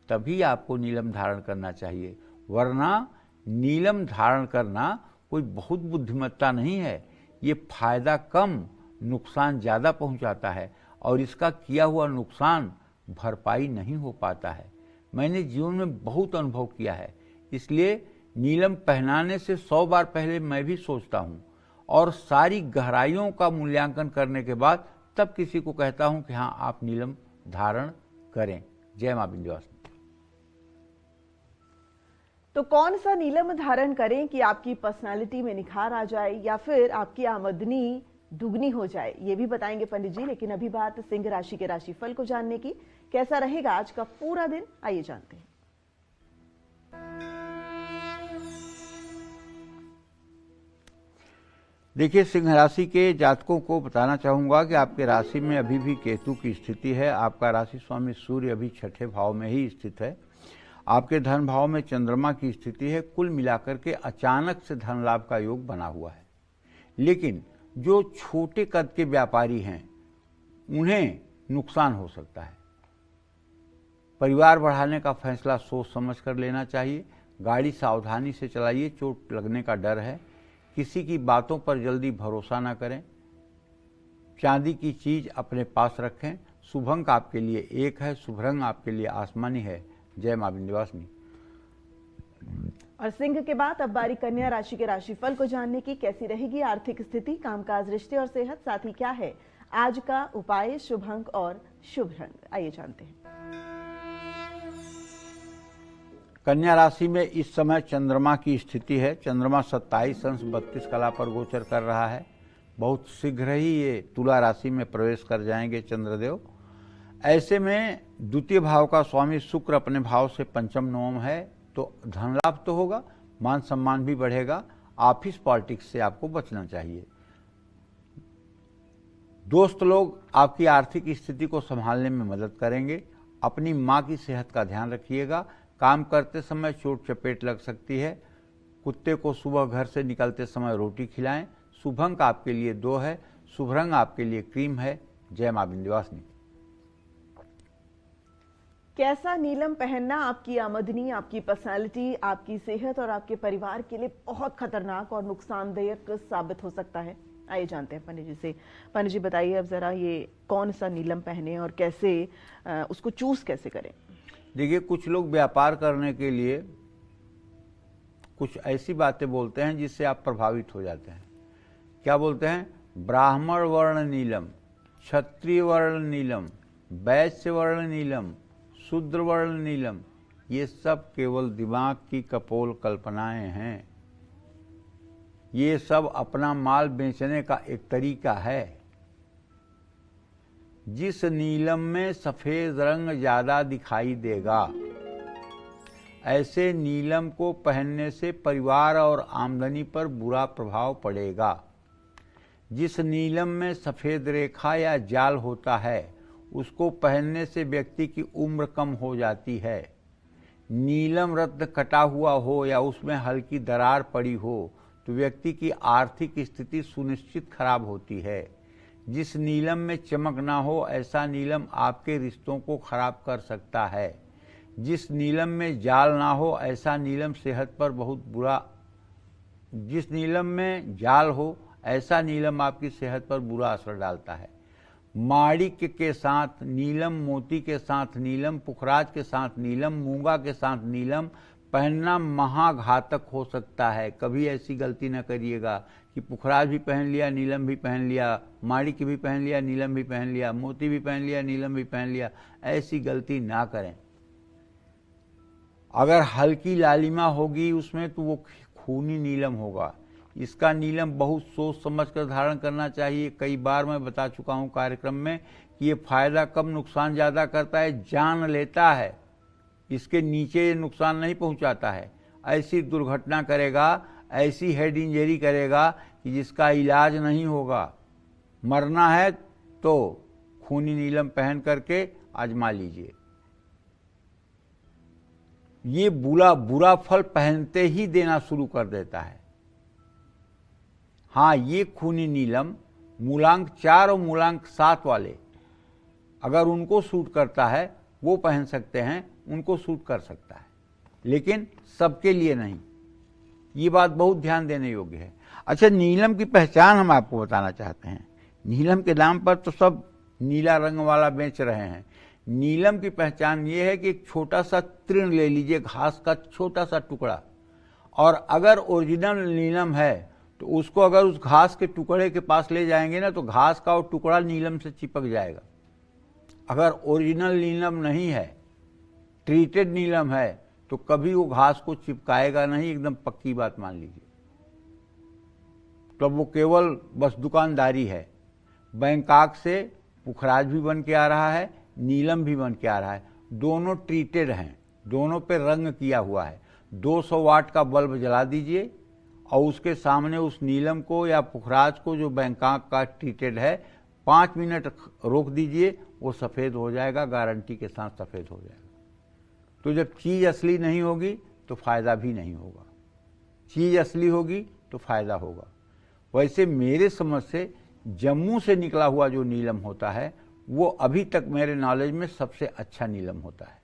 तभी आपको नीलम धारण करना चाहिए। वरना नीलम धारण करना कोई बहुत बुद्धिमत्ता नहीं है। ये फायदा कम, नुकसान ज़्यादा पहुंचाता है, और इसका किया हुआ नुकसान भरपाई नहीं हो पाता है। मैंने जीवन में बहुत अनुभव किया है, इसलिए नीलम पहनाने से 100 बार पहले मैं भी सोचता हूँ, और सारी गहराइयों का मूल्यांकन करने के बाद तब किसी को कहता हूँ कि हाँ, आप नीलम धारण करें। जय मां विंध्यवासिनी। तो कौन सा नीलम धारण करें कि आपकी पर्सनालिटी में निखार आ जाए या फिर आपकी आमदनी दुगनी हो जाए, ये भी बताएंगे पंडित जी। लेकिन अभी बात सिंह राशि के राशिफल को जानने की, कैसा रहेगा आज का पूरा दिन, आइए जानते हैं। देखिए, सिंह राशि के जातकों को बताना चाहूंगा कि आपके राशि में अभी भी केतु की स्थिति है। आपका राशि स्वामी सूर्य अभी छठे भाव में ही स्थित है। आपके धन भाव में चंद्रमा की स्थिति है। कुल मिलाकर के अचानक से धन लाभ का योग बना हुआ है। लेकिन जो छोटे कद के व्यापारी हैं, उन्हें नुकसान हो सकता है। परिवार बढ़ाने का फैसला सोच समझ कर लेना चाहिए। गाड़ी सावधानी से चलाइए, चोट लगने का डर है। किसी की बातों पर जल्दी भरोसा ना करें। चांदी की चीज अपने पास रखें। शुभ अंक आपके लिए 1 है, शुभ रंग आपके लिए आसमानी है। जय मां विंध्यवासिनी। और सिंह के बाद अब बारी कन्या राशि के राशिफल को जानने की, कैसी रहेगी आर्थिक स्थिति, कामकाज, रिश्ते और सेहत, साथ ही क्या है आज का उपाय, शुभ अंक और शुभ रंग, आइए जानते हैं। कन्या राशि में इस समय चंद्रमा की स्थिति है। चंद्रमा 27 अंश 32 कला पर गोचर कर रहा है। बहुत शीघ्र ही ये तुला राशि में प्रवेश कर जाएंगे चंद्रदेव। ऐसे में द्वितीय भाव का स्वामी शुक्र अपने भाव से पंचम नवम है, तो धन लाभ तो होगा, मान सम्मान भी बढ़ेगा। ऑफिस पॉलिटिक्स से आपको बचना चाहिए। दोस्त लोग आपकी आर्थिक स्थिति को संभालने में मदद करेंगे। अपनी मां की सेहत का ध्यान रखिएगा। काम करते समय चोट चपेट लग सकती है। कुत्ते को सुबह घर से निकलते समय रोटी खिलाएं। शुभ अंक आपके लिए 2 है, शुभ रंग आपके लिए क्रीम है। जय मां विंध्यवासिनी। कैसा नीलम पहनना आपकी आमदनी, आपकी पर्सनालिटी, आपकी सेहत और आपके परिवार के लिए बहुत खतरनाक और नुकसानदायक साबित हो सकता है, आइए जानते हैं पंडित जी से। पंडित जी बताइए अब जरा, ये कौन सा नीलम पहने और कैसे उसको चूज कैसे करें? देखिए, कुछ लोग व्यापार करने के लिए कुछ ऐसी बातें बोलते हैं जिससे आप प्रभावित हो जाते हैं। क्या बोलते हैं? ब्राह्मण वर्ण नीलम, क्षत्रिय वर्ण नीलम, वैश्य वर्ण नीलम, शूद्र वर्ण नीलम। ये सब केवल दिमाग की कपोल कल्पनाएं हैं। ये सब अपना माल बेचने का एक तरीका है। जिस नीलम में सफेद रंग ज्यादा दिखाई देगा, ऐसे नीलम को पहनने से परिवार और आमदनी पर बुरा प्रभाव पड़ेगा। जिस नीलम में सफेद रेखा या जाल होता है, उसको पहनने से व्यक्ति की उम्र कम हो जाती है। नीलम रत्न कटा हुआ हो या उसमें हल्की दरार पड़ी हो, तो व्यक्ति की आर्थिक स्थिति सुनिश्चित खराब होती है। जिस नीलम में चमक ना हो, ऐसा नीलम आपके रिश्तों को खराब कर सकता है। जिस नीलम में जाल ना हो, ऐसा नीलम सेहत पर बहुत बुरा जिस नीलम में जाल हो, ऐसा नीलम आपकी सेहत पर बुरा असर डालता है। माणिक्य के साथ नीलम, मोती के साथ नीलम, पुखराज के साथ नीलम, मूंगा के साथ नीलम पहनना महाघातक हो सकता है। कभी ऐसी गलती न करिएगा कि पुखराज भी पहन लिया, नीलम भी पहन लिया, माणिक्य भी पहन लिया, नीलम भी पहन लिया, मोती भी पहन लिया, नीलम भी पहन लिया। ऐसी गलती ना करें। अगर हल्की लालिमा होगी उसमें, तो वो खूनी नीलम होगा। इसका नीलम बहुत सोच समझकर धारण करना चाहिए। कई बार मैं बता चुका हूं कार्यक्रम में कि ये फायदा कम नुकसान ज्यादा करता है, जान लेता है, इसके नीचे ये नुकसान नहीं पहुंचाता है। ऐसी दुर्घटना करेगा, ऐसी हेड इंजरी करेगा कि जिसका इलाज नहीं होगा। मरना है तो खूनी नीलम पहन करके आजमा लीजिए। ये बुरा फल पहनते ही देना शुरू कर देता है। हाँ, ये खूनी नीलम मूलांक 4 और मूलांक 7 वाले अगर उनको सूट करता है वो पहन सकते हैं, उनको सूट कर सकता है, लेकिन सबके लिए नहीं। ये बात बहुत ध्यान देने योग्य है। अच्छा, नीलम की पहचान हम आपको बताना चाहते हैं। नीलम के नाम पर तो सब नीला रंग वाला बेच रहे हैं। नीलम की पहचान ये है कि एक छोटा सा तृण ले लीजिए, घास का छोटा सा टुकड़ा, और अगर ओरिजिनल नीलम है तो उसको अगर उस घास के टुकड़े के पास ले जाएंगे ना तो घास का वो टुकड़ा नीलम से चिपक जाएगा। अगर ओरिजिनल नीलम नहीं है, ट्रीटेड नीलम है, तो कभी वो घास को चिपकाएगा नहीं, एकदम पक्की बात मान लीजिए। तो वो केवल बस दुकानदारी है। बैंकॉक से पुखराज भी बन के आ रहा है, नीलम भी बन के आ रहा है, दोनों ट्रीटेड हैं, दोनों पे रंग किया हुआ है। 200 वाट का बल्ब जला दीजिए और उसके सामने उस नीलम को या पुखराज को जो बैंकॉक का ट्रीटेड है 5 मिनट रोक दीजिए, वो सफ़ेद हो जाएगा, गारंटी के साथ सफ़ेद हो जाएगा। तो जब चीज़ असली नहीं होगी तो फ़ायदा भी नहीं होगा, चीज़ असली होगी तो फ़ायदा होगा। वैसे मेरे समझ से जम्मू से निकला हुआ जो नीलम होता है वो अभी तक मेरे नॉलेज में सबसे अच्छा नीलम होता है,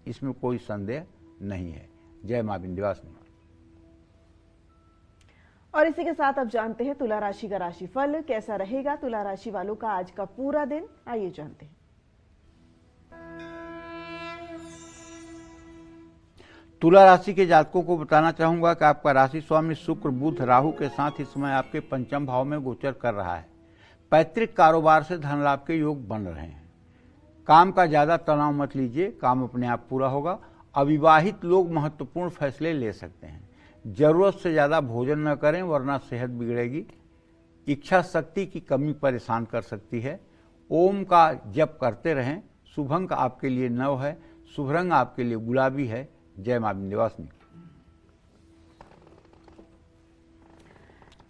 इसमें कोई संदेह नहीं है। जय मां विंध्यवासिनी। और इसी के साथ अब जानते हैं तुला राशि का राशिफल कैसा रहेगा तुला राशि वालों का आज का पूरा दिन। आइए जानते हैं। तुला राशि के जातकों को बताना चाहूंगा कि आपका राशि स्वामी शुक्र बुध राहु के साथ इस समय आपके पंचम भाव में गोचर कर रहा है। पैतृक कारोबार से धन लाभ के योग बन रहे हैं। काम का ज्यादा तनाव मत लीजिए, काम अपने आप पूरा होगा। अविवाहित लोग महत्वपूर्ण फैसले ले सकते हैं। जरूरत से ज्यादा भोजन न करें वरना सेहत बिगड़ेगी। इच्छा शक्ति की कमी परेशान कर सकती है। ओम का जप करते रहें। शुभ अंक आपके लिए 9 है, शुभ रंग आपके लिए गुलाबी है। जय मां विंध्यवासिनी।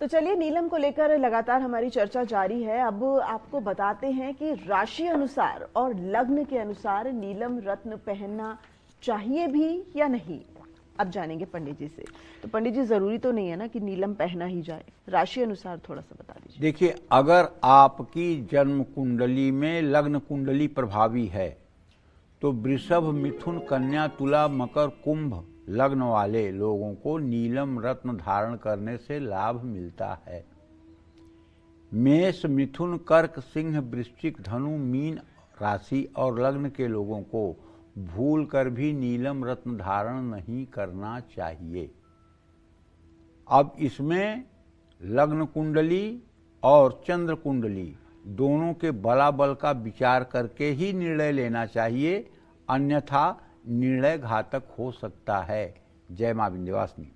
तो चलिए, नीलम को लेकर लगातार हमारी चर्चा जारी है। अब आपको बताते हैं कि राशि अनुसार और लग्न के अनुसार नीलम रत्न पहनना चाहिए भी या नहीं। अब जानेंगे पंडित जी से। तो पंडित जी, जरूरी तो नहीं है ना कि नीलम पहना ही जाए, राशि अनुसार थोड़ा सा बता दीजिए। देखिए, अगर आपकी जन्म कुंडली में लग्न कुंडली प्रभावी है तो वृषभ, मिथुन, कन्या, तुला, मकर, कुंभ लग्न वाले लोगों को नीलम रत्न धारण करने से लाभ मिलता है। मेष, मिथुन, कर्क, सिंह, वृश्चिक, धनु, मीन राशि और लग्न के लोगों को भूल कर भी नीलम रत्न धारण नहीं करना चाहिए। अब इसमें लग्न कुंडली और चंद्र कुंडली दोनों के बलाबल का विचार करके ही निर्णय लेना चाहिए, अन्यथा निर्णय घातक हो सकता है। जय मां विंध्यवासिनी।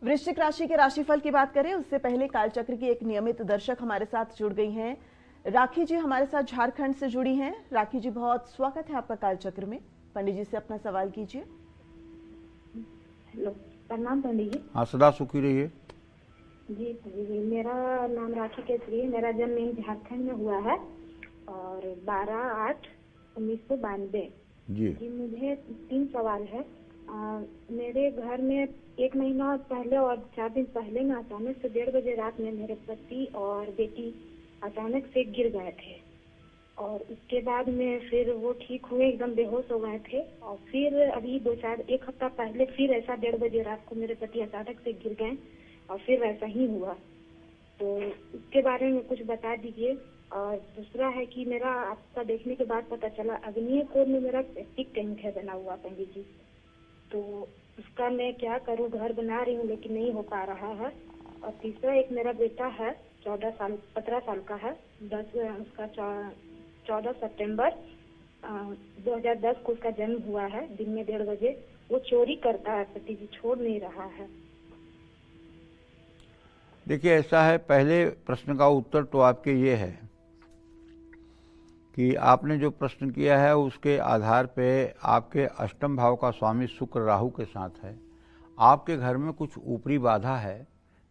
वृश्चिक राशि के राशिफल की बात करें उससे पहले कालचक्र की एक नियमित दर्शक हमारे साथ जुड़ गई हैं। राखी जी हमारे साथ झारखंड से जुड़ी हैं। राखी जी, बहुत स्वागत है आपका कालचक्र में। पंडित जी से अपना सवाल कीजिए। हेलो, प्रणाम पंडित जी। हाँ, सदा सुखी रहिए। जी पंडित जी, मेरा नाम राखी केसरी है। मेरा जन्म झारखंड में हुआ है और 12/8/1992। जी, मुझे 3 सवाल है। मेरे घर में 1 महीना पहले और 4 दिन पहले में अचानक से 1:30 बजे रात में मेरे पति और बेटी अचानक से गिर गए थे और उसके बाद में फिर वो ठीक हुए, एकदम बेहोश हो गए थे। और फिर अभी 1 हफ्ता पहले फिर ऐसा 1:30 बजे रात को मेरे पति अचानक से गिर गए और फिर वैसा ही हुआ। तो उसके बारे में कुछ बता दीजिए। और दूसरा है कि मेरा आपका देखने के बाद पता चला अग्नि कोड में मेरा सेप्टिक टैंक है बना हुआ पंडित जी। तो उसका मैं क्या करूं, घर बना रही हूँ लेकिन नहीं हो पा रहा है। और तीसरा, एक मेरा बेटा है 15 साल का है। 14 सितंबर 2010 को उसका जन्म हुआ है, दिन में 1:30 बजे। वो चोरी करता है पति जी, छोड़ नहीं रहा है। देखिए, ऐसा है, पहले प्रश्न का उत्तर तो आपके ये है कि आपने जो प्रश्न किया है उसके आधार पे आपके अष्टम भाव का स्वामी शुक्र राहु के साथ है। आपके घर में कुछ ऊपरी बाधा है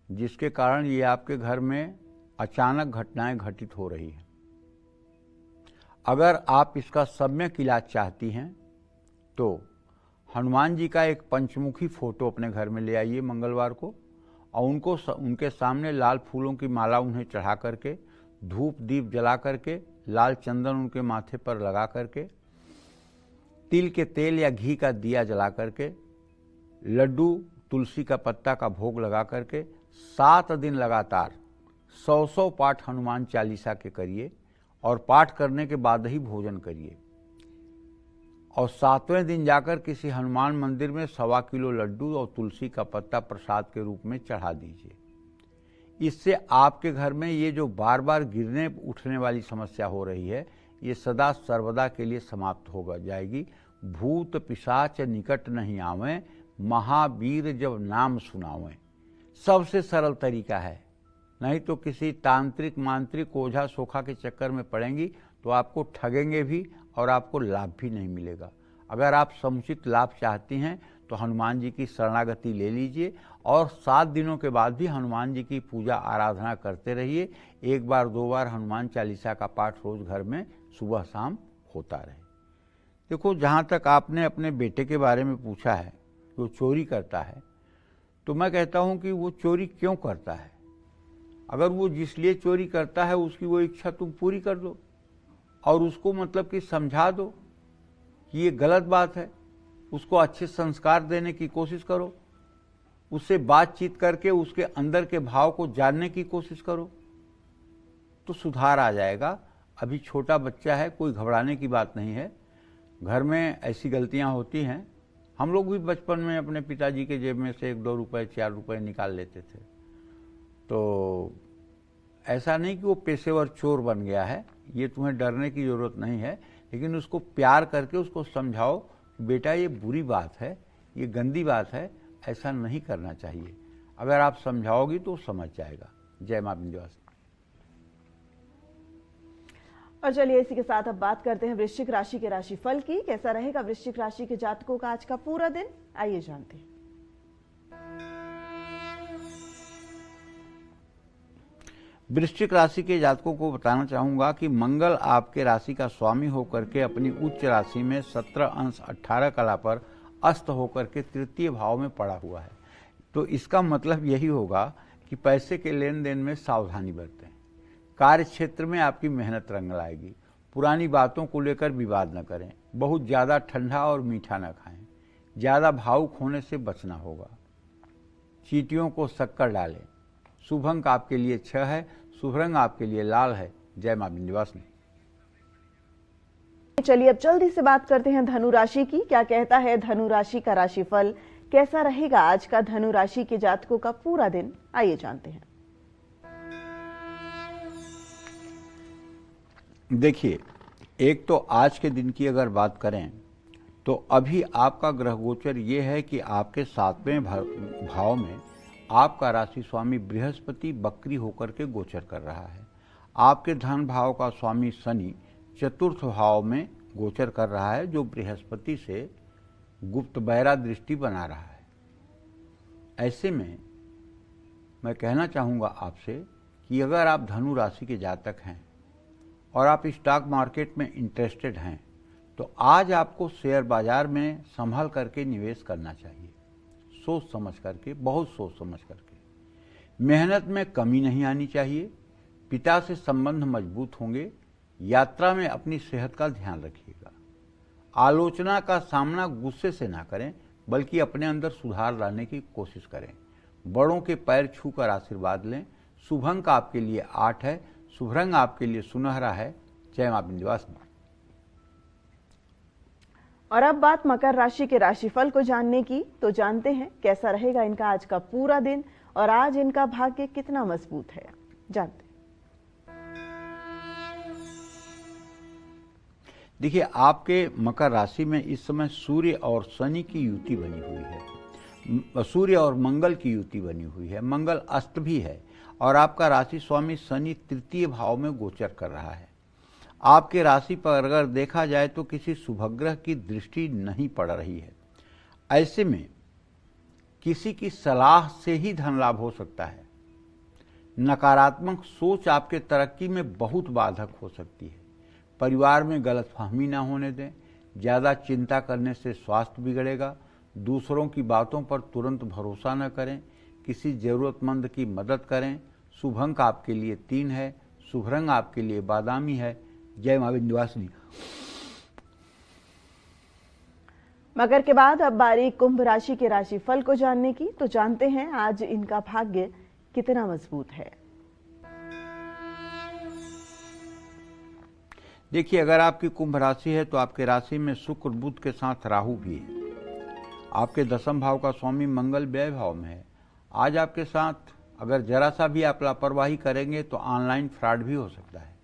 जिसके कारण ये आपके घर में अचानक घटनाएं घटित हो रही हैं। अगर आप इसका सम्यक इलाज चाहती हैं तो हनुमान जी का एक पंचमुखी फोटो अपने घर में ले आइए मंगलवार को, और उनके सामने लाल फूलों की माला उन्हें चढ़ा करके, धूप दीप जला करके, लाल चंदन उनके माथे पर लगा करके, तिल के तेल या घी का दिया जला करके, लड्डू तुलसी का पत्ता का भोग लगा करके 7 दिन लगातार 100 पाठ हनुमान चालीसा के करिए, और पाठ करने के बाद ही भोजन करिए। और 7वें दिन जाकर किसी हनुमान मंदिर में 1.25 किलो लड्डू और तुलसी का पत्ता प्रसाद के रूप में चढ़ा दीजिए। इससे आपके घर में ये जो बार बार गिरने उठने वाली समस्या हो रही है, ये सदा सर्वदा के लिए समाप्त हो जाएगी। भूत पिशाच निकट नहीं आवें, महावीर जब नाम सुनावें। सबसे सरल तरीका है, नहीं तो किसी तांत्रिक मांत्रिक ओझा सोखा के चक्कर में पड़ेंगी तो आपको ठगेंगे भी और आपको लाभ भी नहीं मिलेगा। अगर आप समुचित लाभ चाहती हैं तो हनुमान जी की शरणागति ले लीजिए, और 7 दिनों के बाद भी हनुमान जी की पूजा आराधना करते रहिए। 1 बार 2 बार हनुमान चालीसा का पाठ रोज घर में सुबह शाम होता रहे। देखो, जहाँ तक आपने अपने बेटे के बारे में पूछा है, वो चोरी करता है, तो मैं कहता हूँ कि वो चोरी क्यों करता है। अगर वो जिस लिए चोरी करता है उसकी वो इच्छा तुम पूरी कर दो, और उसको मतलब कि समझा दो कि ये गलत बात है। उसको अच्छे संस्कार देने की कोशिश करो, उससे बातचीत करके उसके अंदर के भाव को जानने की कोशिश करो, तो सुधार आ जाएगा। अभी छोटा बच्चा है, कोई घबराने की बात नहीं है। घर में ऐसी गलतियां होती हैं। हम लोग भी बचपन में अपने पिताजी के जेब में से 1-2 रुपए 4 रुपए निकाल लेते थे। तो ऐसा नहीं कि वो पेशेवर चोर बन गया है, ये तुम्हें डरने की ज़रूरत नहीं है। लेकिन उसको प्यार करके उसको समझाओ कि बेटा ये बुरी बात है, ये गंदी बात है, ऐसा नहीं करना चाहिए। अगर आप समझाओगी तो समझ जाएगा। जय मां विंध्यवासिनी। और चलिए इसी के साथ अब बात करते हैं वृश्चिक राशि के राशिफल की। कैसा रहेगा वृश्चिक राशि के जातकों का आज का पूरा दिन, आइए जानते हैं। वृश्चिक राशि के जातकों को बताना चाहूंगा कि मंगल आपके राशि का स्वामी होकर के अपनी उच्च राशि में 17 अंश 18 कला पर अस्त होकर के तृतीय भाव में पड़ा हुआ है। तो इसका मतलब यही होगा कि पैसे के लेन देन में सावधानी बरतें। कार्य क्षेत्र में आपकी मेहनत रंग लाएगी। पुरानी बातों को लेकर विवाद न करें। बहुत ज़्यादा ठंडा और मीठा न खाएं। ज़्यादा भावुक होने से बचना होगा। चींटियों को शक्कर डालें। शुभ अंक आपके लिए 6 है। शुभ रंग आपके लिए लाल है। जय मां विंध्यवासिनी। चलिए अब जल्दी से बात करते हैं धनु राशि की। क्या कहता है धनु राशि का राशिफल, कैसा रहेगा आज का धनु राशि के जातकों का पूरा दिन, आइए जानते हैं। देखिए, एक तो आज के दिन की अगर बात करें तो अभी आपका ग्रह गोचर ये है कि आपके 7वें भाव में आपका राशि स्वामी बृहस्पति बकरी होकर के गोचर कर रहा है। आपके धन भाव का स्वामी शनि 4th भाव में गोचर कर रहा है, जो बृहस्पति से गुप्त बैरा दृष्टि बना रहा है। ऐसे में मैं कहना चाहूँगा आपसे कि अगर आप धनु राशि के जातक हैं और आप स्टॉक मार्केट में इंटरेस्टेड हैं तो आज आपको शेयर बाजार में संभल करके निवेश करना चाहिए। सोच समझ करके, बहुत सोच समझ करके। मेहनत में कमी नहीं आनी चाहिए। पिता से संबंध मजबूत होंगे। यात्रा में अपनी सेहत का ध्यान रखिएगा। आलोचना का सामना गुस्से से ना करें, बल्कि अपने अंदर सुधार लाने की कोशिश करें। बड़ों के पैर छूकर आशीर्वाद लें। शुभ अंक आपके लिए 8 है। शुभ रंग आपके लिए सुनहरा है। जय मां विंध्यवासिनी। और अब बात मकर राशि के राशिफल को जानने की, तो जानते हैं कैसा रहेगा इनका आज का पूरा दिन और आज इनका भाग्य कितना मजबूत है, जानते हैं। देखिए, आपके मकर राशि में इस समय सूर्य और शनि की युति बनी हुई है। सूर्य और मंगल की युति बनी हुई है। मंगल अस्त भी है और आपका राशि स्वामी शनि 3य भाव में गोचर कर रहा है। आपके राशि पर अगर देखा जाए तो किसी शुभग्रह की दृष्टि नहीं पड़ रही है। ऐसे में किसी की सलाह से ही धन लाभ हो सकता है। नकारात्मक सोच आपके तरक्की में बहुत बाधक हो सकती है। परिवार में गलतफहमी ना होने दें। ज़्यादा चिंता करने से स्वास्थ्य बिगड़ेगा। दूसरों की बातों पर तुरंत भरोसा न करें। किसी ज़रूरतमंद की मदद करें। शुभ अंक आपके लिए 3 है। शुभ रंग आपके लिए बादामी है। जय मां विंध्यवासिनी। मकर के बाद अब बारी कुंभ राशि के राशिफल को जानने की, तो जानते हैं आज इनका भाग्य कितना मजबूत है। देखिए, अगर आपकी कुंभ राशि है तो आपके राशि में शुक्र बुध के साथ राहु भी है। आपके दसम भाव का स्वामी मंगल व्यय भाव में है। आज आपके साथ अगर जरा सा भी आप लापरवाही करेंगे तो ऑनलाइन फ्रॉड भी हो सकता है।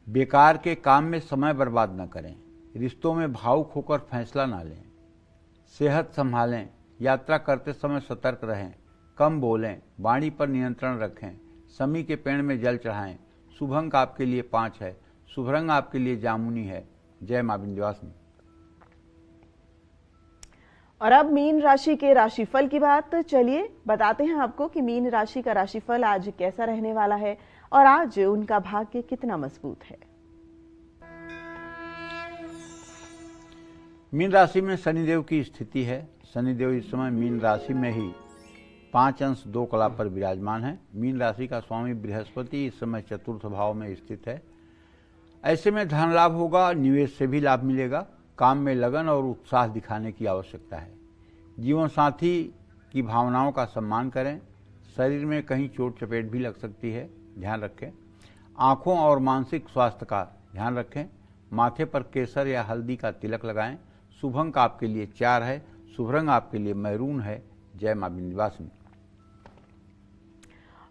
बेकार के काम में समय बर्बाद न करें। रिश्तों में भावुक होकर फैसला ना लें। सेहत संभालें। यात्रा करते समय सतर्क रहें। कम बोलें। वाणी पर नियंत्रण रखें। समी के पेड़ में जल चढ़ाएं। शुभ अंक आपके लिए 5 है। शुभ रंग आपके लिए जामुनी है। जय मां विंध्यवासिनी। और अब मीन राशि के राशिफल की बात, चलिए बताते हैं आपको कि मीन राशि का राशिफल आज कैसा रहने वाला है और आज उनका भाग्य कितना मजबूत है। मीन राशि में शनिदेव की स्थिति है। शनिदेव इस समय मीन राशि में ही 5 अंश 2 कला पर विराजमान है। मीन राशि का स्वामी बृहस्पति इस समय चतुर्थ भाव में स्थित है। ऐसे में धन लाभ होगा। निवेश से भी लाभ मिलेगा। काम में लगन और उत्साह दिखाने की आवश्यकता है। जीवन साथी की भावनाओं का सम्मान करें। शरीर में कहीं चोट चपेट भी लग सकती है, ध्यान रखें। आँखों और मानसिक स्वास्थ्य का ध्यान रखें। माथे पर केसर या हल्दी का तिलक लगाएं। शुभ अंक आपके लिए 4 है। शुभ रंग आपके लिए मैरून है। जय मां विंध्यवासिनी।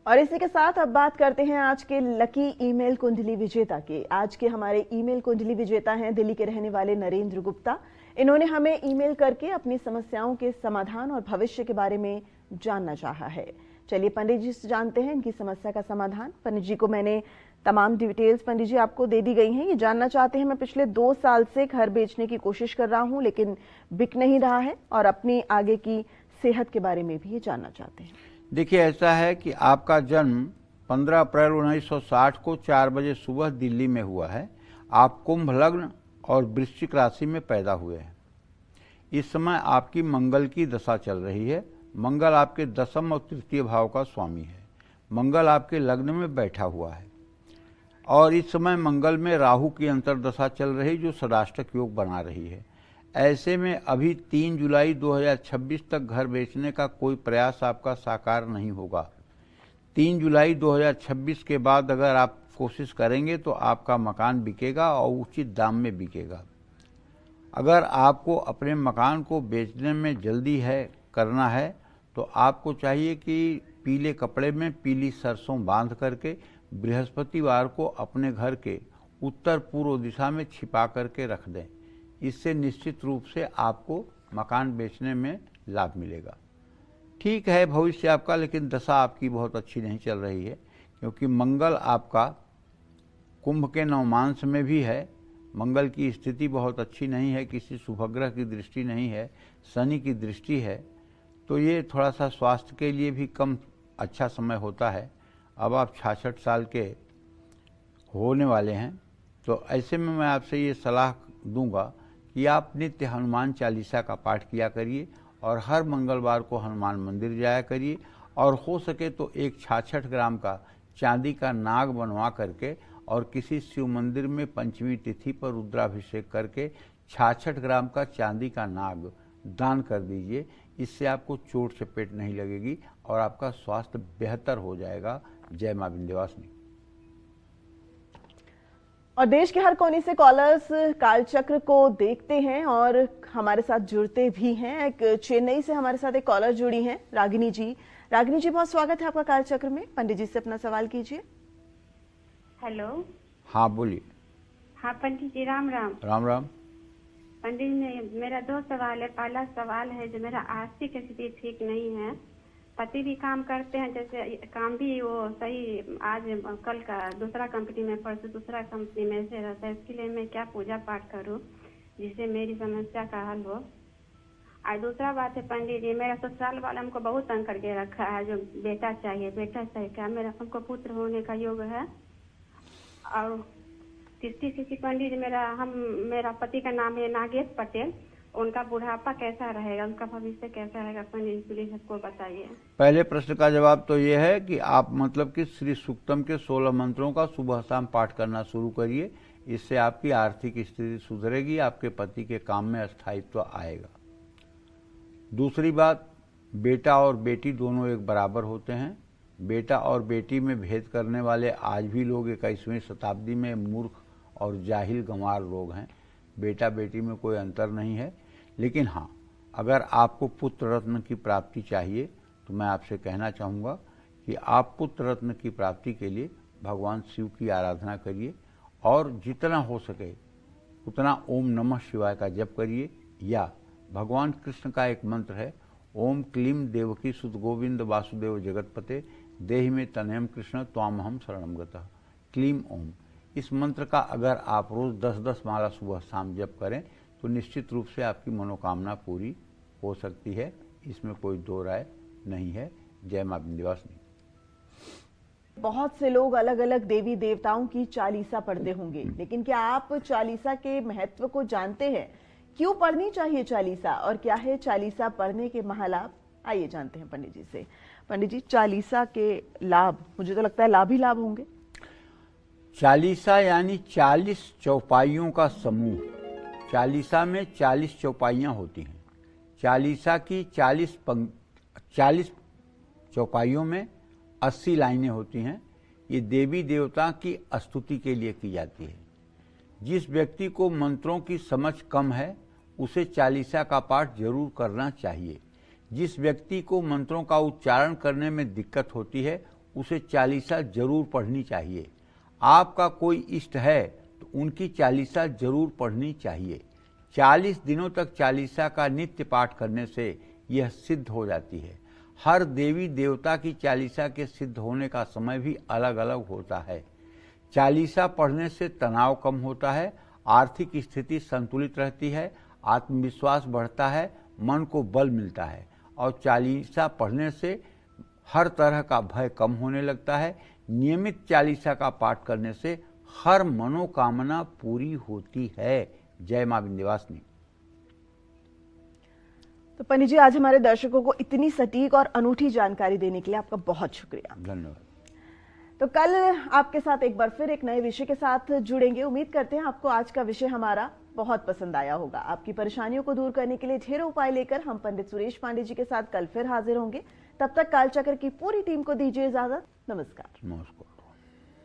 और इसी के साथ अब बात करते हैं आज के लकी ईमेल कुंडली विजेता के। आज के हमारे ईमेल कुंडली विजेता हैं दिल्ली के रहने वाले नरेंद्र गुप्ता। इन्होंने हमें ईमेल करके अपनी समस्याओं के समाधान और भविष्य के बारे में जानना चाहा है। चलिए पंडित जी से जानते हैं इनकी समस्या का समाधान। पंडित जी को मैंने तमाम डिटेल्स पंडित जी आपको दे दी गई हैं। ये जानना चाहते हैं, मैं पिछले 2 साल से घर बेचने की कोशिश कर रहा हूं लेकिन बिक नहीं रहा है, और अपनी आगे की सेहत के बारे में भी ये जानना चाहते हैं। देखिए, ऐसा है कि आपका जन्म 15 अप्रैल 1960 को 4 बजे सुबह दिल्ली में हुआ है। आप कुंभ लग्न और वृश्चिक राशि में पैदा हुए हैं। इस समय आपकी मंगल की दशा चल रही है। मंगल आपके दसम और तृतीय भाव का स्वामी है। मंगल आपके लग्न में बैठा हुआ है और इस समय मंगल में राहु की अंतर्दशा चल रही जो षडाष्टक योग बना रही है। ऐसे में अभी 3 जुलाई 2026 तक घर बेचने का कोई प्रयास आपका साकार नहीं होगा। 3 जुलाई 2026 के बाद अगर आप कोशिश करेंगे तो आपका मकान बिकेगा और उचित दाम में बिकेगा। अगर आपको अपने मकान को बेचने में जल्दी करना है तो आपको चाहिए कि पीले कपड़े में पीली सरसों बांध करके बृहस्पतिवार को अपने घर के उत्तर पूर्व दिशा में छिपा करके रख दें। इससे निश्चित रूप से आपको मकान बेचने में लाभ मिलेगा। ठीक है भविष्य आपका, लेकिन दशा आपकी बहुत अच्छी नहीं चल रही है क्योंकि मंगल आपका कुंभ के नवमांश में भी है। मंगल की स्थिति बहुत अच्छी नहीं है। किसी शुभग्रह की दृष्टि नहीं है, शनि की दृष्टि है। तो ये थोड़ा सा स्वास्थ्य के लिए भी कम अच्छा समय होता है। अब आप 66 साल के होने वाले हैं, तो ऐसे में मैं आपसे ये सलाह दूंगा कि आप नित्य हनुमान चालीसा का पाठ किया करिए और हर मंगलवार को हनुमान मंदिर जाया करिए और हो सके तो एक 66 ग्राम का चांदी का नाग बनवा करके और किसी शिव मंदिर में पंचमी तिथि पर रुद्राभिषेक करके 66 ग्राम का चांदी का नाग दान कर दीजिए। इससे आपको चोट चपेट नहीं लगेगी और आपका स्वास्थ्य बेहतर हो जाएगा। जय मां विंध्यवासिनी। और देश के हर कोने से कॉलर्स कालचक्र को देखते हैं और हमारे साथ जुड़ते भी हैं। एक चेन्नई से हमारे साथ एक कॉलर जुड़ी हैं, रागिनी जी। रागिनी जी, बहुत स्वागत है आपका कालचक्र में। पंडित जी से अपना सवाल कीजिए। हेलो। हाँ बोलिए। हाँ पंडित जी, राम राम। राम राम। पंडित जी, मेरा 2 सवाल है। पहला सवाल है जो मेरा आर्थिक स्थिति ठीक नहीं है। पति भी काम करते हैं, जैसे काम भी वो सही आज कल का दूसरा कंपनी में, परसों दूसरा कंपनी में से रहता है। इसके लिए मैं क्या पूजा पाठ करूं जिससे मेरी समस्या का हल हो। और दूसरा बात है पंडित जी, मेरा ससुराल वाला हमको बहुत तंग करके रखा है, जो बेटा चाहिए क्या मेरा हमको पुत्र होने का योग है। और तीसरी पंडित जी, मेरा पति का नाम है नागेश पटेल, उनका बुढ़ापा कैसा रहेगा, उनका भविष्य कैसा रहेगा पंडित जी, प्लीज हमको बताइए। पहले प्रश्न का जवाब तो ये है कि आप मतलब कि श्री सूक्तम के 16 मंत्रों का सुबह शाम पाठ करना शुरू करिए। इससे आपकी आर्थिक स्थिति सुधरेगी, आपके पति के काम में स्थायित्व आएगा। दूसरी बात, बेटा और बेटी दोनों एक बराबर होते हैं। बेटा और बेटी में भेद करने वाले आज भी लोग 21वीं शताब्दी में मूर्ख और जाहिल गंवार लोग हैं। बेटा बेटी में कोई अंतर नहीं है। लेकिन हाँ, अगर आपको पुत्र रत्न की प्राप्ति चाहिए तो मैं आपसे कहना चाहूँगा कि आप पुत्र रत्न की प्राप्ति के लिए भगवान शिव की आराधना करिए और जितना हो सके उतना ओम नमः शिवाय का जप करिए, या भगवान कृष्ण का एक मंत्र है, ओम क्लीम देवकी सुत गोविंद वासुदेव जगतपते देहि में तनयम कृष्ण त्वामहम शरणम गतः। क्लीम ओम, इस मंत्र का अगर आप रोज 10-10 माला सुबह शाम जप करें तो निश्चित रूप से आपकी मनोकामना पूरी हो सकती है। इसमें कोई दो राय नहीं है। जय मां विंध्यवासिनी। बहुत से लोग अलग अलग देवी देवताओं की चालीसा पढ़ते होंगे, लेकिन क्या आप चालीसा के महत्व को जानते हैं? क्यों पढ़नी चाहिए चालीसा और क्या है चालीसा पढ़ने के महालाभ? आइए जानते हैं पंडित जी से। पंडित जी, चालीसा के लाभ, मुझे तो लगता है लाभ ही लाभ होंगे। चालीसा यानी 40 चौपाइयों का समूह। चालीसा में 40 चौपाइयाँ होती हैं। चालीसा की 40 चौपाइयों में 80 लाइनें होती हैं। ये देवी देवता की स्तुति के लिए की जाती है। जिस व्यक्ति को मंत्रों की समझ कम है उसे चालीसा का पाठ जरूर करना चाहिए। जिस व्यक्ति को मंत्रों का उच्चारण करने में दिक्कत होती है उसे चालीसा जरूर पढ़नी चाहिए। आपका कोई इष्ट है तो उनकी चालीसा जरूर पढ़नी चाहिए। 40 दिनों तक चालीसा का नित्य पाठ करने से यह सिद्ध हो जाती है। हर देवी देवता की चालीसा के सिद्ध होने का समय भी अलग अलग होता है। चालीसा पढ़ने से तनाव कम होता है, आर्थिक स्थिति संतुलित रहती है, आत्मविश्वास बढ़ता है, मन को बल मिलता है और चालीसा पढ़ने से हर तरह का भय कम होने लगता है। नियमित चालीसा का पाठ करने से हर मनोकामना पूरी होती है। जय मां विंध्यवासिनी। तो पंडित जी, आज हमारे दर्शकों को इतनी सटीक और अनूठी जानकारी देने के लिए आपका बहुत शुक्रिया। धन्यवाद। तो कल आपके साथ एक बार फिर एक नए विषय के साथ जुड़ेंगे। उम्मीद करते हैं आपको आज का विषय हमारा बहुत पसंद आया होगा। आपकी परेशानियों को दूर करने के लिए ढेरों उपाय लेकर हम पंडित सुरेश पांडे जी के साथ कल फिर हाजिर होंगे। तब तक कालचक्र की पूरी टीम को दीजिए इजाजत। नमस्कार। नमस्कार।